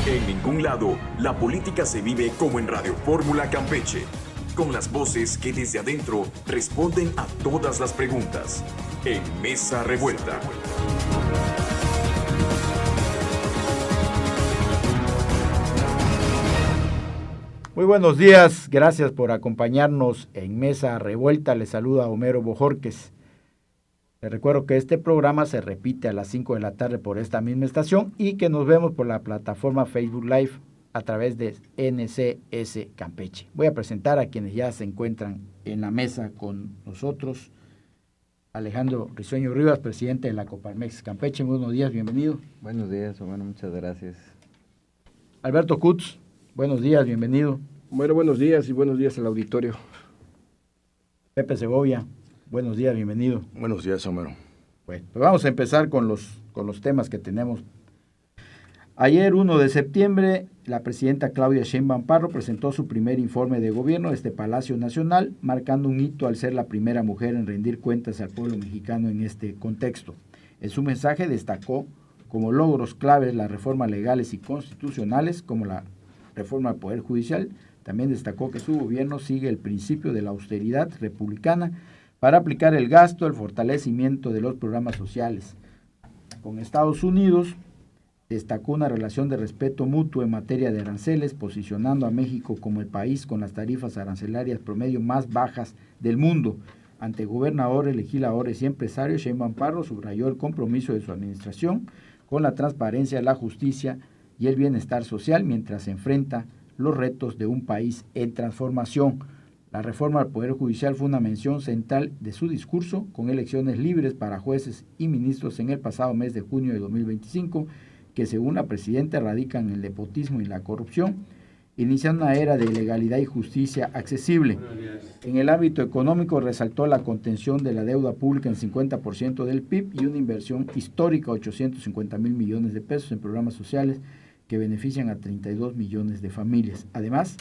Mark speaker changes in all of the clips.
Speaker 1: En ningún lado, la política se vive como en Radio Fórmula Campeche, con las voces que desde adentro responden a todas las preguntas. En Mesa Revuelta.
Speaker 2: Muy buenos días, gracias por acompañarnos en Mesa Revuelta. Les saluda Homero Bojorquez. Les recuerdo que este programa se repite a las 5 de la tarde por esta misma estación y que nos vemos por la plataforma Facebook Live a través de NCS Campeche. Voy a presentar a quienes ya se encuentran en la mesa con nosotros. Alejandro Risueño Rivas, presidente de la Coparmex Campeche. Buenos días, bienvenido.
Speaker 3: Buenos días, Homero, muchas gracias.
Speaker 2: Alberto Kutz, buenos días, bienvenido.
Speaker 4: Bueno, buenos días y buenos días al auditorio.
Speaker 2: Pepe Segovia, buenos días, bienvenido.
Speaker 5: Buenos días, Homero.
Speaker 2: Bueno, pues vamos a empezar con los temas que tenemos. Ayer, 1 de septiembre, la presidenta Claudia Sheinbaum Parro presentó su primer informe de gobierno desde Palacio Nacional, marcando un hito al ser la primera mujer en rendir cuentas al pueblo mexicano en este contexto. En su mensaje destacó como logros claves las reformas legales y constitucionales, como la reforma al Poder Judicial. También destacó que su gobierno sigue el principio de la austeridad republicana para aplicar el gasto, el fortalecimiento de los programas sociales. Con Estados Unidos, destacó una relación de respeto mutuo en materia de aranceles, posicionando a México como el país con las tarifas arancelarias promedio más bajas del mundo. Ante gobernadores, legisladores y empresarios, Sheinbaum Parro subrayó el compromiso de su administración con la transparencia, la justicia y el bienestar social mientras se enfrenta los retos de un país en transformación. La reforma al Poder Judicial fue una mención central de su discurso, con elecciones libres para jueces y ministros en el pasado mes de junio de 2025, que según la presidenta radican en el nepotismo y la corrupción, iniciando una era de legalidad y justicia accesible. En el ámbito económico resaltó la contención de la deuda pública en 50% del PIB y una inversión histórica, 850,000 millones de pesos en programas sociales que benefician a 32 millones de familias. Además,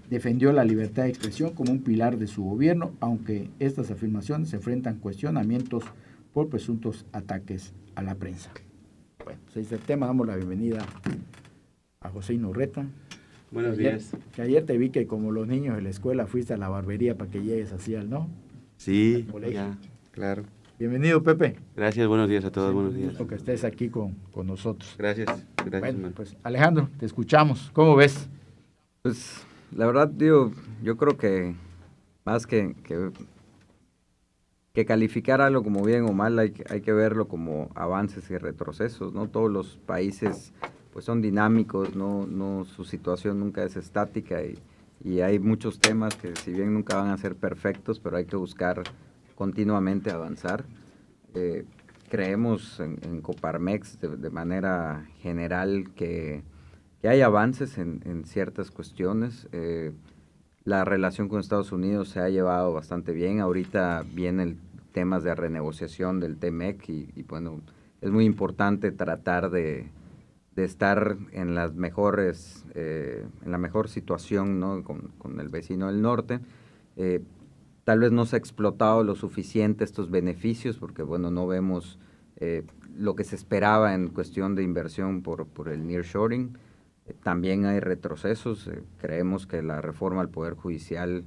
Speaker 2: defendió la libertad de expresión como un pilar de su gobierno, aunque estas afirmaciones se enfrentan cuestionamientos por presuntos ataques a la prensa. Bueno, pues este tema, damos la bienvenida a José Inurreta.
Speaker 3: Buenos días.
Speaker 2: Que ayer te vi que como los niños de la escuela fuiste a la barbería para que llegues así al, ¿no?
Speaker 3: Sí, ya, claro.
Speaker 2: Bienvenido, Pepe.
Speaker 3: Gracias, buenos días a todos,
Speaker 2: Sí,
Speaker 3: buenos días.
Speaker 2: gusto que estés aquí con nosotros.
Speaker 3: Gracias,
Speaker 2: Bueno,
Speaker 3: man.
Speaker 2: pues Alejandro, te escuchamos. ¿Cómo ves?
Speaker 3: Pues la verdad, yo creo que más que calificar algo como bien o mal, hay que verlo como avances y retrocesos, ¿no? Todos los países pues son dinámicos, no su situación nunca es estática y hay muchos temas que si bien nunca van a ser perfectos, pero hay que buscar continuamente avanzar. Creemos en Coparmex de manera general que hay avances en ciertas cuestiones. La relación con Estados Unidos se ha llevado bastante bien. Ahorita vienen temas de renegociación del TMEC y bueno, es muy importante tratar de estar en las mejores, en la mejor situación, ¿no? con el vecino del norte. Tal vez no se ha explotado lo suficiente estos beneficios porque bueno, no vemos lo que se esperaba en cuestión de inversión por el nearshoring. También hay retrocesos. Creemos que la reforma al Poder Judicial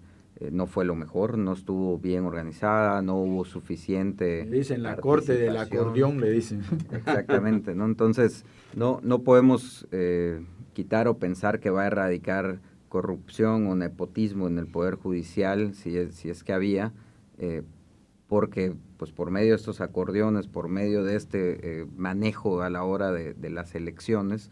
Speaker 3: no fue lo mejor, no estuvo bien organizada, no hubo suficiente.
Speaker 2: Le dicen la corte del acordeón, le dicen.
Speaker 3: Exactamente, ¿no? Entonces, no podemos quitar o pensar que va a erradicar corrupción o nepotismo en el Poder Judicial, si es que había, porque pues por medio de estos acordeones, por medio de este manejo a la hora de las elecciones,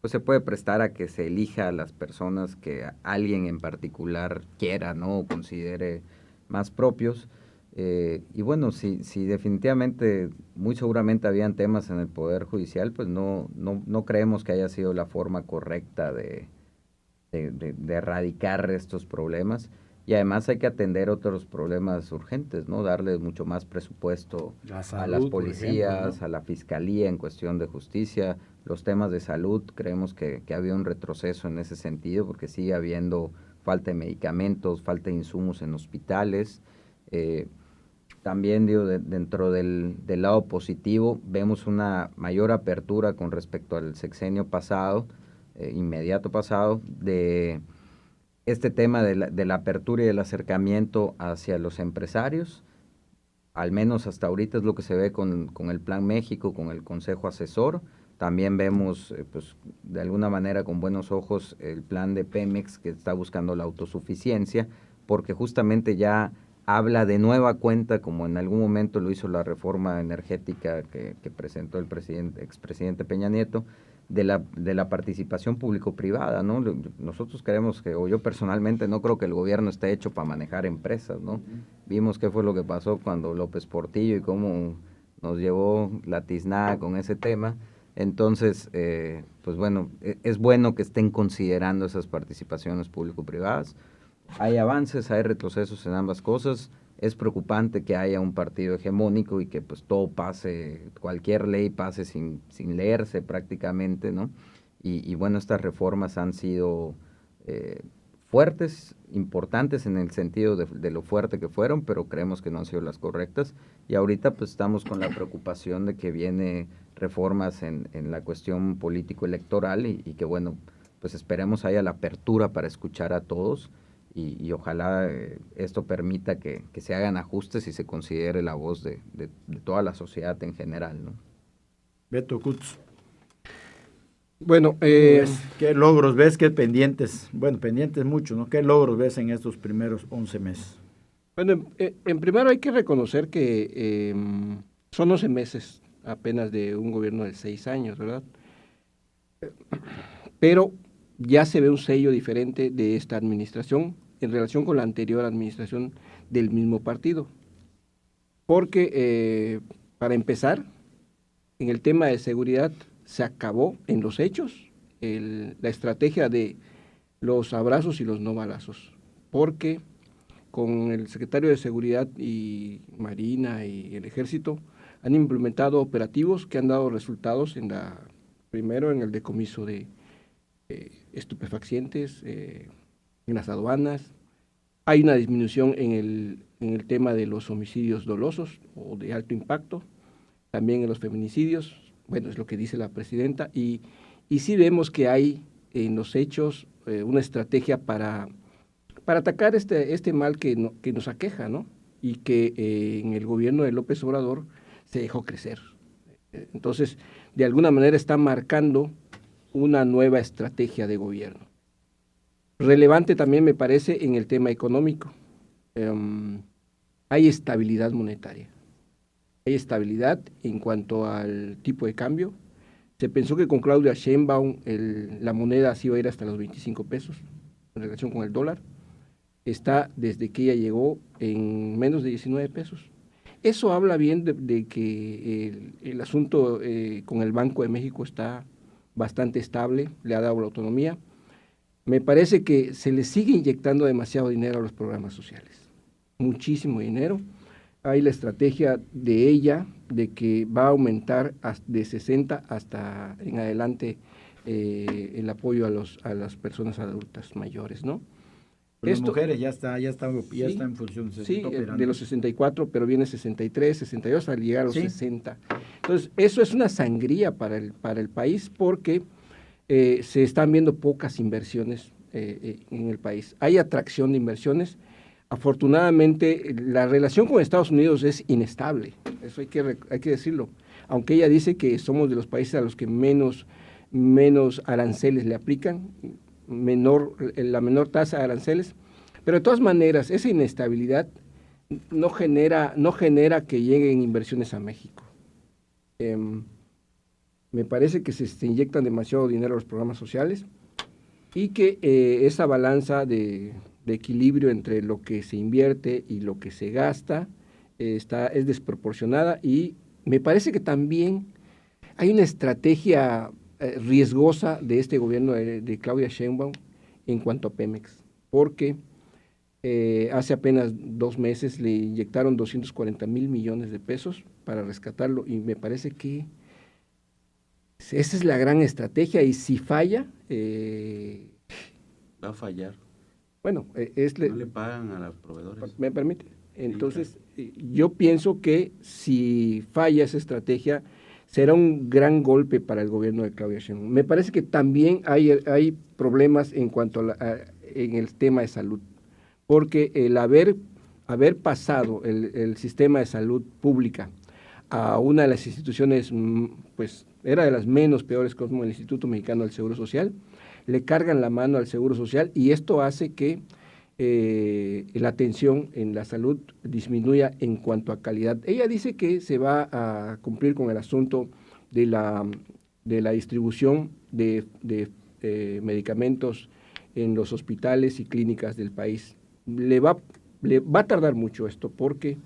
Speaker 3: pues se puede prestar a que se elija a las personas que alguien en particular quiera, ¿no? O considere más propios. Y bueno, si definitivamente, muy seguramente habían temas en el Poder Judicial, pues no creemos que haya sido la forma correcta de erradicar estos problemas. Y además hay que atender otros problemas urgentes, ¿no? Darle mucho más presupuesto a las policías, ejemplo, ¿no? A la fiscalía en cuestión de justicia. Los temas de salud, creemos que ha habido un retroceso en ese sentido porque sigue habiendo falta de medicamentos, falta de insumos en hospitales. También dentro del lado positivo vemos una mayor apertura con respecto al sexenio pasado. inmediato pasado, de este tema de la apertura y del acercamiento hacia los empresarios. Al menos hasta ahorita es lo que se ve con el Plan México, con el Consejo Asesor. También vemos, pues, de alguna manera con buenos ojos el plan de Pemex, que está buscando la autosuficiencia, porque justamente ya habla de nueva cuenta, como en algún momento lo hizo la reforma energética que presentó el expresidente Peña Nieto, de la participación público-privada, ¿no? Nosotros creemos o yo personalmente no creo que el gobierno esté hecho para manejar empresas, ¿no? Vimos qué fue lo que pasó cuando López Portillo y cómo nos llevó la tiznada con ese tema. Entonces, pues bueno, es bueno que estén considerando esas participaciones público-privadas. Hay avances, hay retrocesos en ambas cosas. Es preocupante que haya un partido hegemónico y que pues todo pase, cualquier ley pase sin leerse prácticamente, ¿no? Y bueno, estas reformas han sido fuertes, importantes en el sentido de lo fuerte que fueron, pero creemos que no han sido las correctas. Y ahorita pues estamos con la preocupación de que viene reformas en la cuestión político-electoral y que bueno, pues esperemos haya la apertura para escuchar a todos. Y ojalá esto permita que se hagan ajustes y se considere la voz de toda la sociedad en general, ¿no?
Speaker 2: Beto Cutz.
Speaker 4: Bueno,
Speaker 2: ¿Qué logros ves? ¿Qué pendientes? Bueno, pendientes mucho, ¿no? ¿Qué logros ves en estos primeros 11 meses?
Speaker 4: bueno, en primero hay que reconocer que son 11 meses apenas de un gobierno de 6 años, ¿verdad? Pero ya se ve un sello diferente de esta administración en relación con la anterior administración del mismo partido. Porque, para empezar, en el tema de seguridad se acabó en los hechos la estrategia de los abrazos y los no balazos. Porque con el secretario de Seguridad y Marina y el Ejército han implementado operativos que han dado resultados primero en el decomiso de estupefacientes, en las aduanas. Hay una disminución en el tema de los homicidios dolosos o de alto impacto, también en los feminicidios, bueno, es lo que dice la presidenta, y sí vemos que hay en los hechos una estrategia para atacar este mal que nos aqueja, ¿no? Y que en el gobierno de López Obrador se dejó crecer. Entonces, de alguna manera está marcando una nueva estrategia de gobierno. Relevante también me parece en el tema económico. Hay estabilidad monetaria. Hay estabilidad en cuanto al tipo de cambio. Se pensó que con Claudia Sheinbaum la moneda sí iba a ir hasta los 25 pesos en relación con el dólar. Está desde que ella llegó en menos de 19 pesos. Eso habla bien de que el asunto con el Banco de México está bastante estable, le ha dado la autonomía. Me parece que se le sigue inyectando demasiado dinero a los programas sociales, muchísimo dinero. Hay la estrategia de ella de que va a aumentar de 60 hasta en adelante el apoyo a las personas adultas mayores, ¿no?
Speaker 2: Las mujeres ya está en función.
Speaker 4: Sí, de los 64, pero viene 63, 62, al llegar a los 60. Entonces, eso es una sangría para el país porque se están viendo pocas inversiones en el país. Hay atracción de inversiones. Afortunadamente, la relación con Estados Unidos es inestable, eso hay que decirlo. Aunque ella dice que somos de los países a los que menos aranceles le aplican, la menor tasa de aranceles, pero de todas maneras, esa inestabilidad no genera que lleguen inversiones a México. Me parece que se inyectan demasiado dinero a los programas sociales y que esa balanza de equilibrio entre lo que se invierte y lo que se gasta es desproporcionada, y me parece que también hay una estrategia riesgosa de este gobierno de Claudia Sheinbaum en cuanto a Pemex, porque hace apenas 2 meses le inyectaron 240,000 millones de pesos para rescatarlo, y me parece que esa es la gran estrategia, y si falla...
Speaker 5: va a fallar.
Speaker 4: Bueno,
Speaker 5: no le pagan a los proveedores.
Speaker 4: ¿Me permite? Entonces, yo pienso que si falla esa estrategia, será un gran golpe para el gobierno de Claudia Sheinbaum. Me parece que también hay problemas en cuanto en el tema de salud, porque el haber pasado el sistema de salud pública a una de las instituciones, pues era de las menos peores, como el Instituto Mexicano del Seguro Social, le cargan la mano al Seguro Social y esto hace que la atención en la salud disminuya en cuanto a calidad. Ella dice que se va a cumplir con el asunto de la distribución de medicamentos en los hospitales y clínicas del país. Le va a tardar mucho esto porque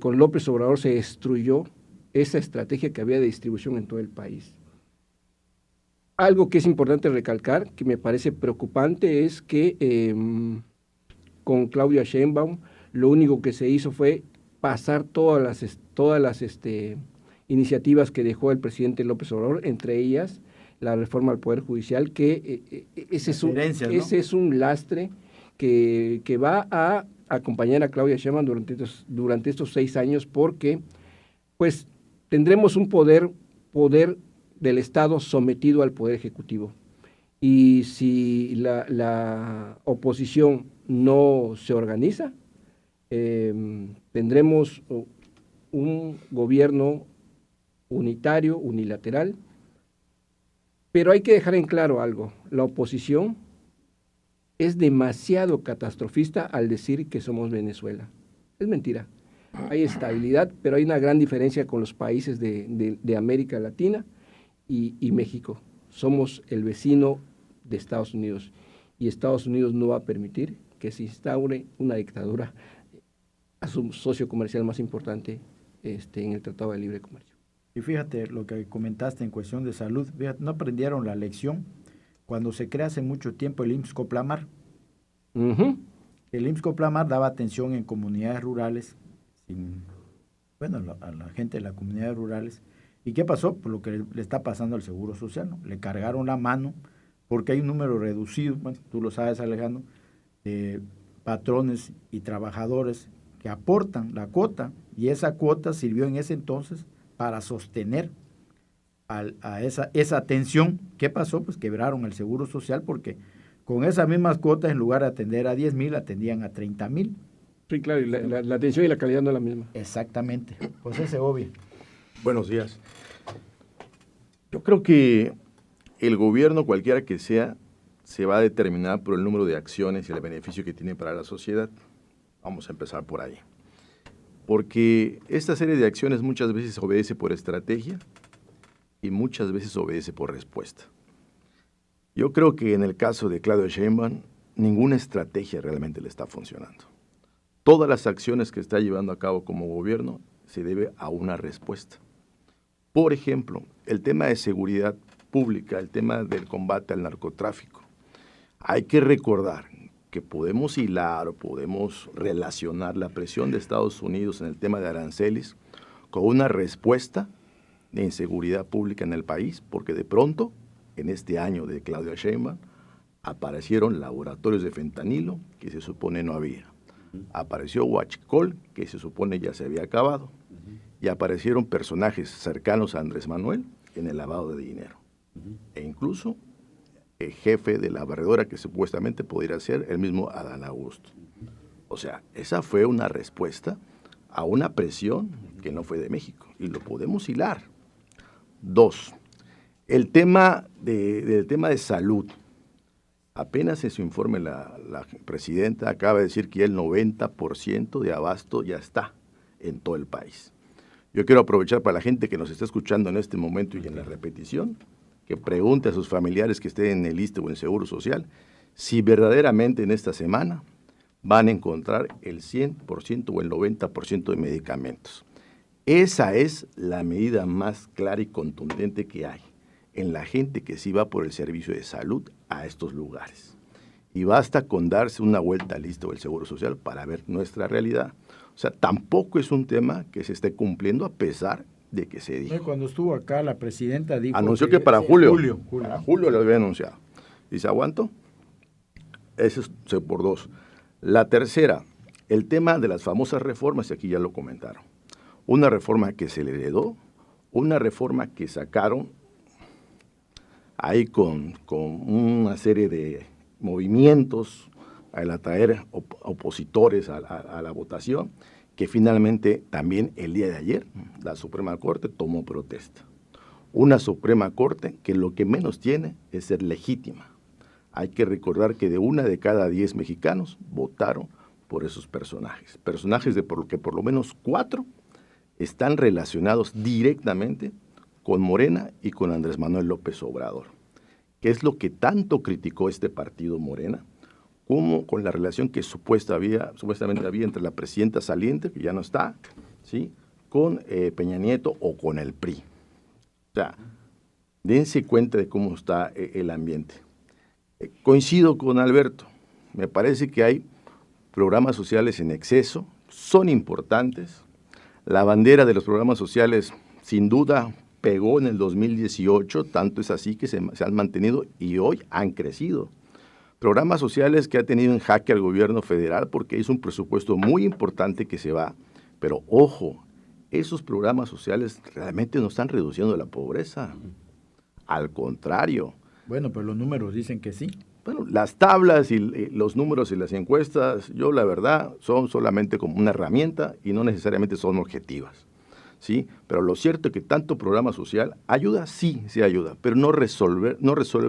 Speaker 4: con López Obrador se destruyó esa estrategia que había de distribución en todo el país. Algo que es importante recalcar, que me parece preocupante, es que con Claudia Sheinbaum lo único que se hizo fue pasar todas las iniciativas que dejó el presidente López Obrador, entre ellas la reforma al Poder Judicial, que ese es un lastre que va a acompañar a Claudia Sheinbaum durante estos 6 años, porque pues tendremos un poder del Estado sometido al Poder Ejecutivo. Y si la oposición no se organiza, tendremos un gobierno unitario, unilateral, pero hay que dejar en claro algo: la oposición es demasiado catastrofista al decir que somos Venezuela. Es mentira. Hay estabilidad, pero hay una gran diferencia con los países de América Latina y México. Somos el vecino de Estados Unidos y Estados Unidos no va a permitir que se instaure una dictadura a su socio comercial más importante en el Tratado de Libre Comercio.
Speaker 2: Y fíjate lo que comentaste en cuestión de salud, fíjate, no aprendieron la lección cuando se crea hace mucho tiempo el IMSS-Coplamar. El IMSS-Coplamar daba atención en comunidades rurales, a la gente de las comunidades rurales. ¿Y qué pasó? Pues lo que le está pasando al Seguro Social, ¿no? Le cargaron la mano porque hay un número reducido, bueno, tú lo sabes, Alejandro, de patrones y trabajadores que aportan la cuota, y esa cuota sirvió en ese entonces para sostener a esa atención. ¿Qué pasó? Pues quebraron el Seguro Social porque con esas mismas cuotas, en lugar de atender a 10,000, atendían a 30,000.
Speaker 4: Sí, claro, y la atención y la calidad no es la misma.
Speaker 2: Exactamente, pues ese obvio.
Speaker 6: Buenos días. Yo creo que el gobierno, cualquiera que sea, se va a determinar por el número de acciones y el beneficio que tiene para la sociedad. Vamos a empezar por ahí. Porque esta serie de acciones muchas veces obedece por estrategia y muchas veces obedece por respuesta. Yo creo que en el caso de Claudia Sheinbaum, ninguna estrategia realmente le está funcionando. Todas las acciones que está llevando a cabo como gobierno se debe a una respuesta. Por ejemplo, el tema de seguridad pública, el tema del combate al narcotráfico. Hay que recordar que podemos hilar o podemos relacionar la presión de Estados Unidos en el tema de aranceles con una respuesta de inseguridad pública en el país, porque de pronto, en este año de Claudia Sheinbaum, aparecieron laboratorios de fentanilo que se supone no había. Apareció Huachicol, que se supone ya se había acabado. Y aparecieron personajes cercanos a Andrés Manuel en el lavado de dinero. E incluso el jefe de la barredora, que supuestamente podría ser el mismo Adán Augusto. O sea, esa fue una respuesta a una presión que no fue de México, y lo podemos hilar. 2, el tema de salud. Apenas en su informe la presidenta acaba de decir que el 90% de abasto ya está en todo el país. Yo quiero aprovechar para la gente que nos está escuchando en este momento y en la repetición, que pregunte a sus familiares que estén en el ISSSTE o en Seguro Social, si verdaderamente en esta semana van a encontrar el 100% o el 90% de medicamentos. Esa es la medida más clara y contundente que hay en la gente que sí va por el servicio de salud a estos lugares. Y basta con darse una vuelta al ISSSTE o el Seguro Social para ver nuestra realidad. O sea, tampoco es un tema que se esté cumpliendo a pesar de que se dijo.
Speaker 2: Cuando estuvo acá, la presidenta dijo...
Speaker 6: Anunció que para julio. Para julio lo había anunciado. ¿Dice aguanto? Ese es por 2. La tercera, el tema de las famosas reformas, y aquí ya lo comentaron. Una reforma que se le heredó, una reforma que sacaron ahí con una serie de movimientos al atraer opositores a la votación, que finalmente también el día de ayer la Suprema Corte tomó protesta. Una Suprema Corte que lo que menos tiene es ser legítima. Hay que recordar que de 1 de cada 10 mexicanos votaron por esos personajes. Personajes de que por lo menos 4 están relacionados directamente con Morena y con Andrés Manuel López Obrador. ¿Qué es lo que tanto criticó este partido Morena? Como con la relación que supuestamente había entre la presidenta saliente, que ya no está, ¿sí?, con Peña Nieto o con el PRI. O sea, dense cuenta de cómo está el ambiente. Coincido con Alberto, me parece que hay programas sociales en exceso, son importantes. La bandera de los programas sociales, sin duda, pegó en el 2018, tanto es así que se han mantenido y hoy han crecido. Programas sociales que ha tenido en jaque al gobierno federal porque es un presupuesto muy importante que se va, pero ojo, esos programas sociales realmente no están reduciendo la pobreza, al contrario.
Speaker 2: Bueno, pero los números dicen que sí.
Speaker 6: Bueno, las tablas y los números y las encuestas, yo la verdad, son solamente como una herramienta y no necesariamente son objetivas, ¿sí? Pero lo cierto es que tanto programa social ayuda, sí ayuda, pero no resuelve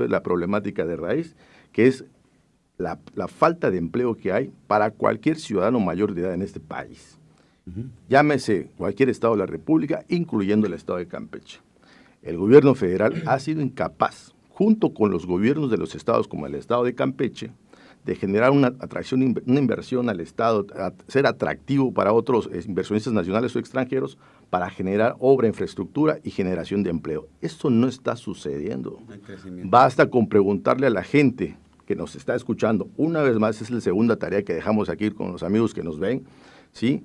Speaker 6: la problemática de raíz, que es la falta de empleo que hay para cualquier ciudadano mayor de edad en este país. Llámese cualquier estado de la República, incluyendo el estado de Campeche. El gobierno federal ha sido incapaz, junto con los gobiernos de los estados como el estado de Campeche, de generar una inversión al estado, a ser atractivo para otros inversionistas nacionales o extranjeros, para generar obra, infraestructura y generación de empleo. Esto no está sucediendo. Basta con preguntarle a la gente que nos está escuchando, una vez más, es la segunda tarea que dejamos aquí con los amigos que nos ven, ¿sí?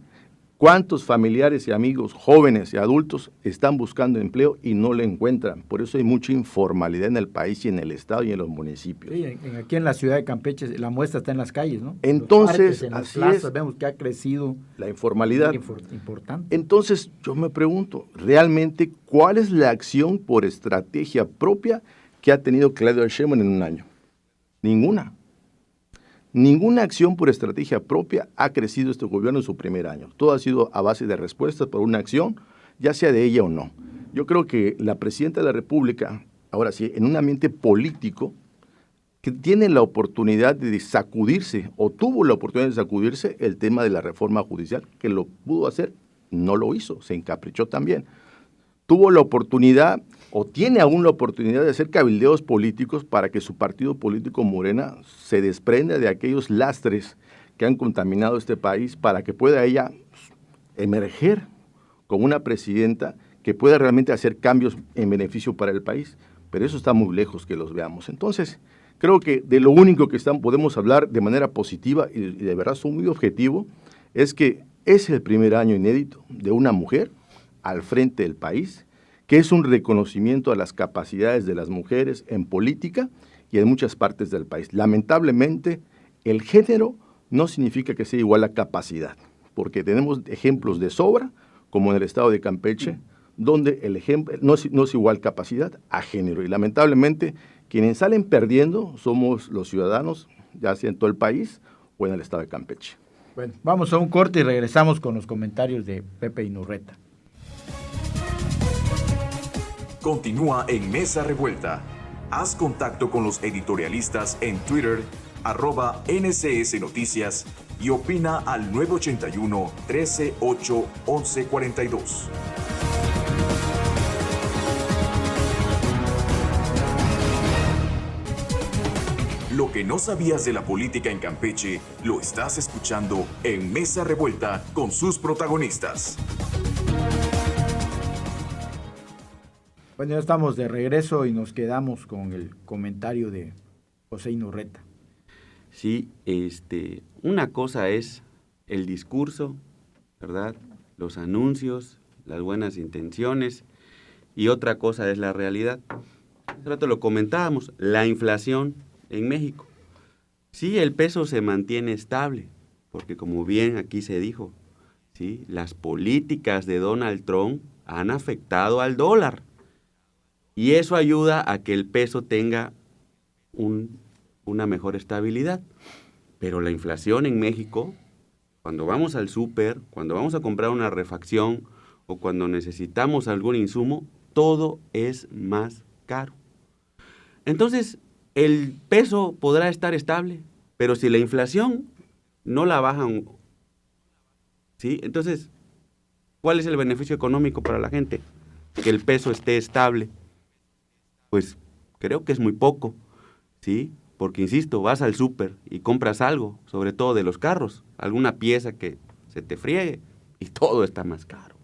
Speaker 6: ¿Cuántos familiares y amigos, jóvenes y adultos, están buscando empleo y no lo encuentran? Por eso hay mucha informalidad en el país y en el estado y en los municipios.
Speaker 2: Sí, aquí en la ciudad de Campeche la muestra está en las calles, ¿no?
Speaker 6: Entonces,
Speaker 2: en las plazas, vemos que ha crecido
Speaker 6: la informalidad.
Speaker 2: Importante.
Speaker 6: Entonces, yo me pregunto, ¿realmente cuál es la acción por estrategia propia que ha tenido Claudia Sheinbaum en un año? Ninguna. Ninguna acción por estrategia propia ha crecido este gobierno en su primer año. Todo ha sido a base de respuestas por una acción, ya sea de ella o no. Yo creo que la presidenta de la República, ahora sí, en un ambiente político, que tiene la oportunidad de sacudirse, o tuvo la oportunidad de sacudirse el tema de la reforma judicial, que lo pudo hacer, no lo hizo, se encaprichó también. Tuvo la oportunidad, o tiene aún la oportunidad de hacer cabildeos políticos para que su partido político Morena se desprenda de aquellos lastres que han contaminado este país, para que pueda ella emerger como una presidenta que pueda realmente hacer cambios en beneficio para el país. Pero eso está muy lejos que los veamos. Entonces, creo que de lo único que podemos hablar de manera positiva y de verdad soy muy objetivo, es que es el primer año inédito de una mujer al frente del país, que es un reconocimiento a las capacidades de las mujeres en política y en muchas partes del país. Lamentablemente, el género no significa que sea igual a capacidad, porque tenemos ejemplos de sobra, como en el estado de Campeche, donde el ejemplo no es igual capacidad a género. Y lamentablemente, quienes salen perdiendo somos los ciudadanos, ya sea en todo el país o en el estado de Campeche.
Speaker 2: Bueno, vamos a un corte y regresamos con los comentarios de Pepe Inurreta.
Speaker 1: Continúa en Mesa Revuelta. Haz contacto con los editorialistas en Twitter, @NCS Noticias, y opina al 981-13-8-1142. Lo que no sabías de la política en Campeche, lo estás escuchando en Mesa Revuelta con sus protagonistas.
Speaker 2: Bueno, ya estamos de regreso y nos quedamos con el comentario de José Inurreta.
Speaker 5: Sí, una cosa es el discurso, ¿verdad? Los anuncios, las buenas intenciones, y otra cosa es la realidad. Hace rato lo comentábamos, la inflación en México. Sí, el peso se mantiene estable, porque como bien aquí se dijo, ¿sí? Las políticas de Donald Trump han afectado al dólar. Y eso ayuda a que el peso tenga una mejor estabilidad. Pero la inflación en México, cuando vamos al súper, cuando vamos a comprar una refacción o cuando necesitamos algún insumo, todo es más caro. Entonces, el peso podrá estar estable, pero si la inflación no la bajan, ¿sí? Entonces, ¿cuál es el beneficio económico para la gente? Que el peso esté estable. Pues creo que es muy poco, ¿sí? Porque, insisto, vas al súper y compras algo, sobre todo de los carros, alguna pieza que se te friegue y todo está más caro.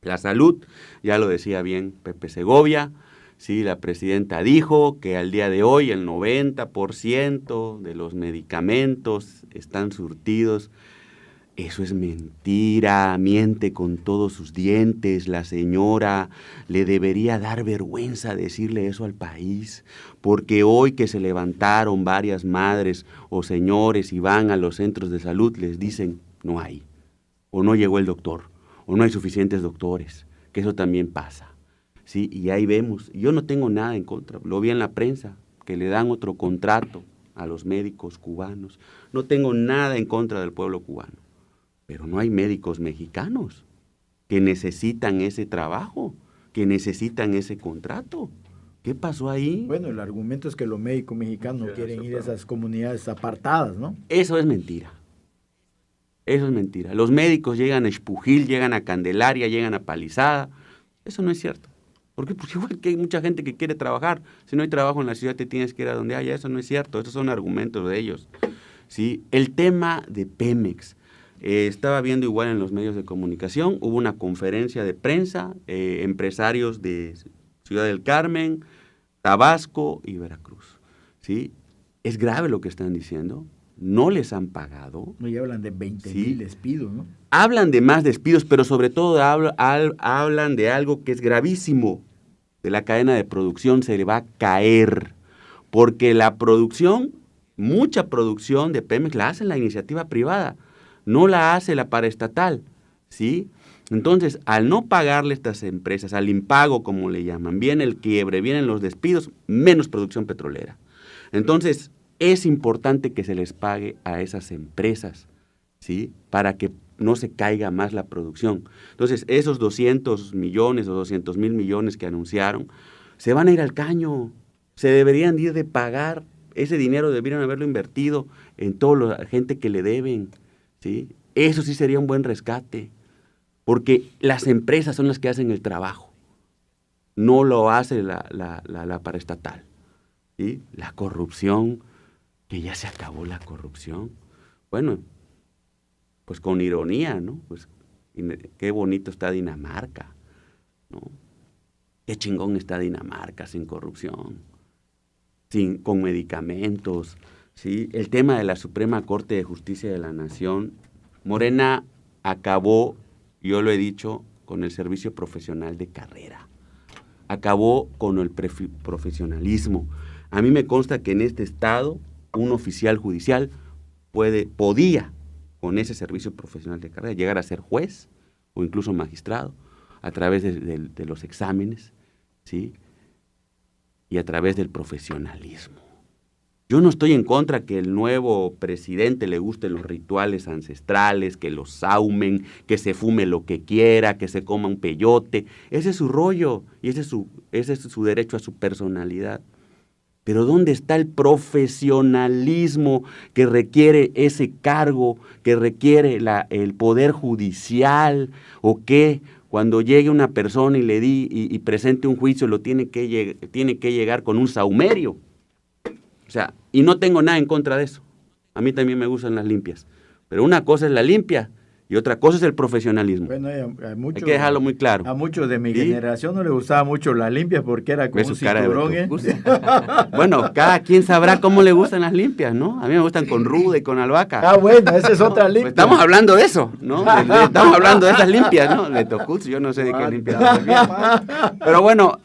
Speaker 5: La salud, ya lo decía bien Pepe Segovia, sí, la presidenta dijo que al día de hoy el 90% de los medicamentos están surtidos. Eso es mentira, miente con todos sus dientes. La señora le debería dar vergüenza decirle eso al país, porque hoy que se levantaron varias madres o señores y van a los centros de salud, les dicen no hay, o no llegó el doctor, o no hay suficientes doctores, que eso también pasa. Sí, y ahí vemos, yo no tengo nada en contra, lo vi en la prensa, que le dan otro contrato a los médicos cubanos, no tengo nada en contra del pueblo cubano, pero no hay médicos mexicanos que necesitan ese trabajo, que necesitan ese contrato. ¿Qué pasó ahí?
Speaker 2: Bueno, el argumento es que los médicos mexicanos no quieren ir a esas comunidades apartadas, ¿no?
Speaker 5: Eso es mentira. Eso es mentira. Los médicos llegan a Espujil, llegan a Candelaria, llegan a Palizada. Eso no es cierto. Porque pues igual que hay mucha gente que quiere trabajar. Si no hay trabajo en la ciudad, te tienes que ir a donde haya. Eso no es cierto. Esos son argumentos de ellos. ¿Sí? El tema de Pemex. Estaba viendo igual en los medios de comunicación. Hubo una conferencia de prensa. Empresarios de Ciudad del Carmen, Tabasco y Veracruz. ¿Sí? Es grave lo que están diciendo. No les han pagado.
Speaker 2: Y hablan de 20,000 despidos, ¿no?
Speaker 5: Hablan de más despidos, pero sobre todo hablan de algo que es gravísimo. De la cadena de producción se le va a caer. Porque la producción, mucha producción de Pemex la hace la iniciativa privada. No la hace la paraestatal, ¿sí? Entonces, al no pagarle a estas empresas, al impago, como le llaman, viene el quiebre, vienen los despidos, menos producción petrolera. Entonces, es importante que se les pague a esas empresas, ¿sí? Para que no se caiga más la producción. Entonces, esos 200 millones o 200,000 millones que anunciaron, se van a ir al caño. Se deberían ir de pagar. Ese dinero deberían haberlo invertido en toda la gente que le deben, ¿sí? Eso sí sería un buen rescate. Porque las empresas son las que hacen el trabajo. No lo hace la paraestatal, ¿sí? La corrupción, que ya se acabó la corrupción. Bueno, pues con ironía, ¿no? Pues qué bonito está Dinamarca, ¿no? Qué chingón está Dinamarca sin corrupción, con medicamentos, ¿sí? El tema de la Suprema Corte de Justicia de la Nación, Morena acabó, yo lo he dicho, con el servicio profesional de carrera. Acabó con el profesionalismo. A mí me consta que en este estado un oficial judicial podía, con ese servicio profesional de carrera, llegar a ser juez o incluso magistrado a través de los exámenes, ¿sí? Y a través del profesionalismo. Yo no estoy en contra que el nuevo presidente le gusten los rituales ancestrales, que los saumen, que se fume lo que quiera, que se coma un peyote. Ese es su rollo y ese es su derecho a su personalidad. Pero ¿dónde está el profesionalismo que requiere ese cargo, que requiere el poder judicial? ¿O qué? Cuando llegue una persona y presente un juicio, tiene que llegar con un saumerio. O sea, y no tengo nada en contra de eso. A mí también me gustan las limpias. Pero una cosa es la limpia y otra cosa es el profesionalismo.
Speaker 2: Bueno,
Speaker 5: hay que dejarlo muy claro.
Speaker 2: A muchos de mi generación no les gustaba mucho la limpia porque era como un cinturón, ¿eh?
Speaker 5: Bueno, cada quien sabrá cómo le gustan las limpias, ¿no? A mí me gustan con ruda y con albahaca.
Speaker 2: Ah, bueno, esa es otra limpia.
Speaker 5: Pues estamos hablando de eso, ¿no? Estamos hablando de esas limpias, ¿no? De Tocuz, yo no sé de qué limpia. Pero bueno,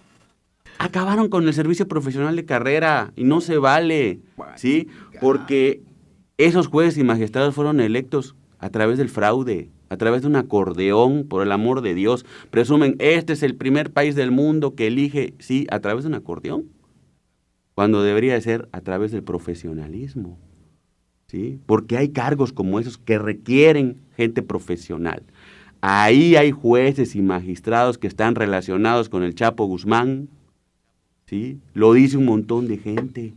Speaker 5: acabaron con el servicio profesional de carrera y no se vale, ¿sí? Porque esos jueces y magistrados fueron electos a través del fraude, a través de un acordeón, por el amor de Dios. Presumen, este es el primer país del mundo que elige, sí, a través de un acordeón, cuando debería de ser a través del profesionalismo, ¿sí? Porque hay cargos como esos que requieren gente profesional. Ahí hay jueces y magistrados que están relacionados con el Chapo Guzmán, ¿sí? Lo dice un montón de gente.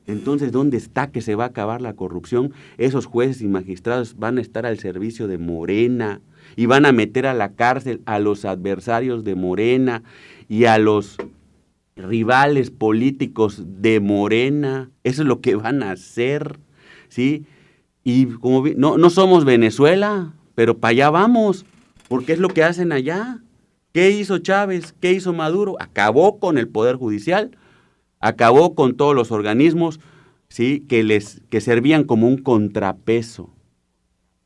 Speaker 5: Entonces, ¿dónde está que se va a acabar la corrupción? Esos jueces y magistrados van a estar al servicio de Morena y van a meter a la cárcel a los adversarios de Morena y a los rivales políticos de Morena. Eso es lo que van a hacer, ¿sí? Y como no somos Venezuela, pero para allá vamos, porque es lo que hacen allá. ¿Qué hizo Chávez? ¿Qué hizo Maduro? Acabó con el Poder Judicial, acabó con todos los organismos, ¿sí? que servían como un contrapeso.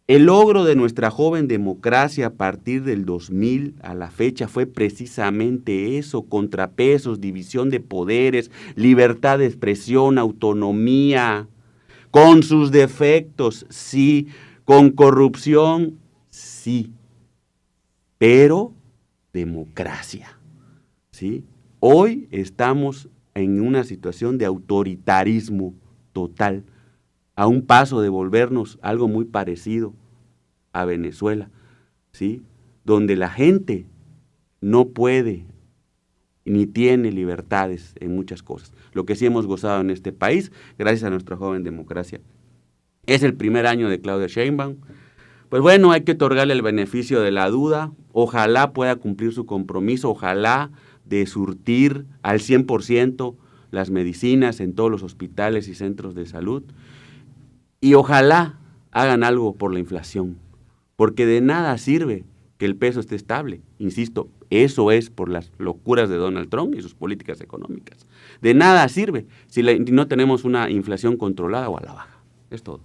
Speaker 5: El logro de nuestra joven democracia a partir del 2000 a la fecha fue precisamente eso: contrapesos, división de poderes, libertad de expresión, autonomía, con sus defectos, sí, con corrupción, sí, pero democracia, ¿sí? Hoy estamos en una situación de autoritarismo total, a un paso de volvernos algo muy parecido a Venezuela, ¿sí? Donde la gente no puede ni tiene libertades en muchas cosas. Lo que sí hemos gozado en este país, gracias a nuestra joven democracia. Es el primer año de Claudia Sheinbaum. Pues bueno, hay que otorgarle el beneficio de la duda. Ojalá pueda cumplir su compromiso, ojalá de surtir al 100% las medicinas en todos los hospitales y centros de salud. Y ojalá hagan algo por la inflación, porque de nada sirve que el peso esté estable. Insisto, eso es por las locuras de Donald Trump y sus políticas económicas. De nada sirve si no tenemos una inflación controlada o a la baja. Es todo.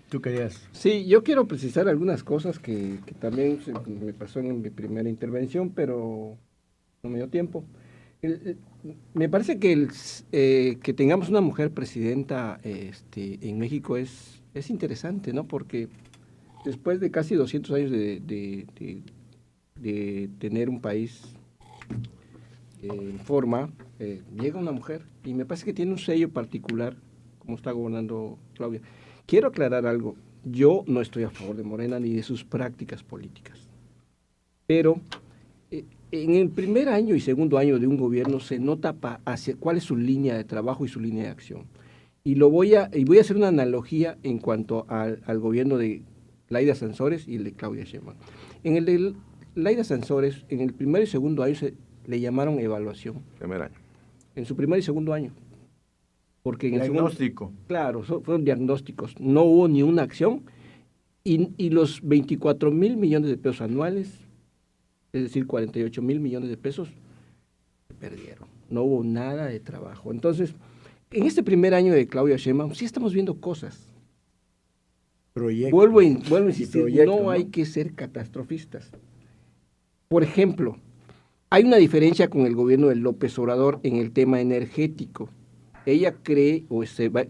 Speaker 2: ¿Tú querías?
Speaker 4: Sí, yo quiero precisar algunas cosas que también me pasó en mi primera intervención, pero no me dio tiempo. Me parece que que tengamos una mujer presidenta en México es interesante, ¿no? Porque después de casi 200 años de tener un país en forma, llega una mujer y me parece que tiene un sello particular, como está gobernando Claudia. Quiero aclarar algo: yo no estoy a favor de Morena ni de sus prácticas políticas, pero en el primer año y segundo año de un gobierno se nota hacia cuál es su línea de trabajo y su línea de acción. Y voy a hacer una analogía en cuanto al gobierno de Laida Sansores y el de Claudia Sheinbaum. En el de Laida Sansores, en el primer y segundo año le llamaron evaluación.
Speaker 6: Primer año.
Speaker 4: En su primer y segundo año. Porque en
Speaker 2: Diagnóstico.
Speaker 4: El segundo, claro, fueron diagnósticos. No hubo ni una acción y los 24,000 millones de pesos anuales, es decir, 48,000 millones de pesos, se perdieron. No hubo nada de trabajo. Entonces, en este primer año de Claudia Sheinbaum sí estamos viendo cosas.
Speaker 2: Proyecto.
Speaker 4: Vuelvo a insistir,
Speaker 2: proyecto,
Speaker 4: no hay que ser catastrofistas. Por ejemplo, hay una diferencia con el gobierno de López Obrador en el tema energético. Ella cree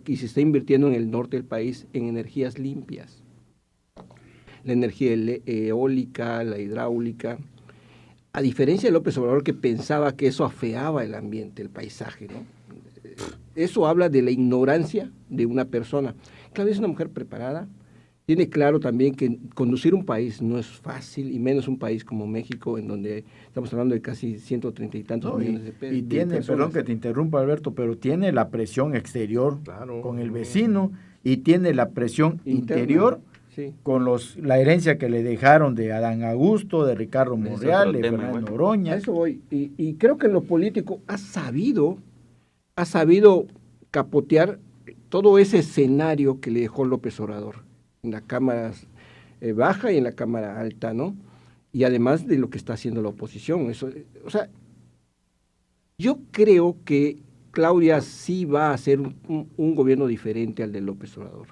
Speaker 4: y se está invirtiendo en el norte del país en energías limpias. La energía eólica, la hidráulica. A diferencia de López Obrador, que pensaba que eso afeaba el ambiente, el paisaje, ¿no? Eso habla de la ignorancia de una persona. Claudia es una mujer preparada, tiene claro también que conducir un país no es fácil, y menos un país como México, en donde estamos hablando de casi 130 y tantos millones de pesos.
Speaker 2: Y tiene, perdón que te interrumpa, Alberto, pero tiene la presión exterior con el vecino y tiene la presión interior. Sí. Con la herencia que le dejaron de Adán Augusto, de Ricardo Monreal, de Fernando Noroña.
Speaker 4: A eso voy. Y creo que en lo político ha sabido capotear todo ese escenario que le dejó López Obrador en la Cámara Baja y en la Cámara Alta, ¿no? Y además de lo que está haciendo la oposición. O sea, yo creo que Claudia sí va a hacer un gobierno diferente al de López Obrador.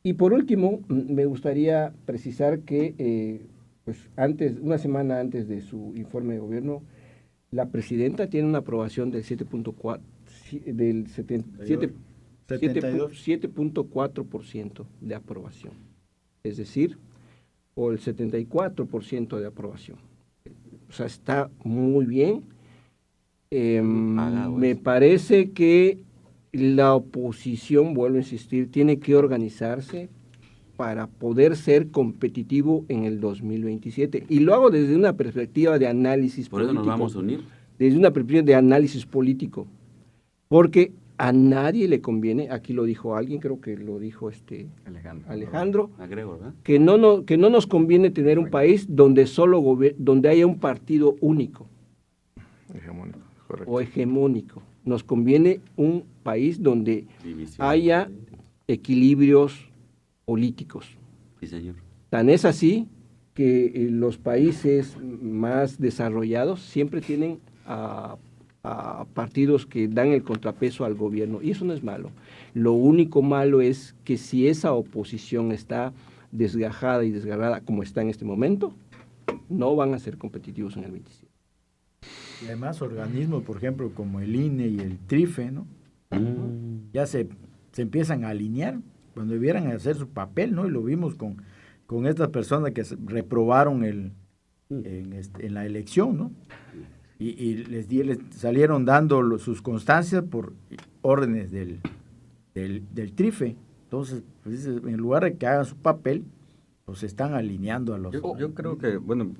Speaker 4: Y por último, me gustaría precisar que pues una semana antes de su informe de gobierno, la presidenta tiene una aprobación del 7.4% de aprobación. Es decir, o el 74% de aprobación. O sea, está muy bien. Me parece que la oposición, vuelvo a insistir, tiene que organizarse para poder ser competitivo en el 2027. Y lo hago desde una perspectiva de análisis
Speaker 5: Por eso
Speaker 4: político.
Speaker 5: nos vamos a unir.
Speaker 4: Desde una perspectiva de análisis político. Porque a nadie le conviene, aquí lo dijo alguien, creo que lo dijo Alejandro,
Speaker 5: Agrego, ¿verdad?
Speaker 4: que no nos conviene tener un país donde donde haya un partido único.
Speaker 6: Hegemónico, correcto.
Speaker 4: O hegemónico. Nos conviene un país donde
Speaker 5: División.
Speaker 4: haya equilibrios políticos.
Speaker 5: Sí, señor.
Speaker 4: Tan es así que los países más desarrollados siempre tienen a partidos que dan el contrapeso al gobierno, y eso no es malo. Lo único malo es que si esa oposición está desgajada y desgarrada como está en este momento, no van a ser competitivos en el 27.
Speaker 2: Y además organismos, por ejemplo, como el INE y el TRIFE, ¿no? Ya se empiezan a alinear cuando debieran hacer su papel, ¿no? Y lo vimos con estas personas que reprobaron en la elección, ¿no? Y les salieron dando sus constancias por órdenes del TRIFE. Entonces, pues, en lugar de que hagan su papel, pues se están alineando a los...
Speaker 3: Yo creo que, bueno,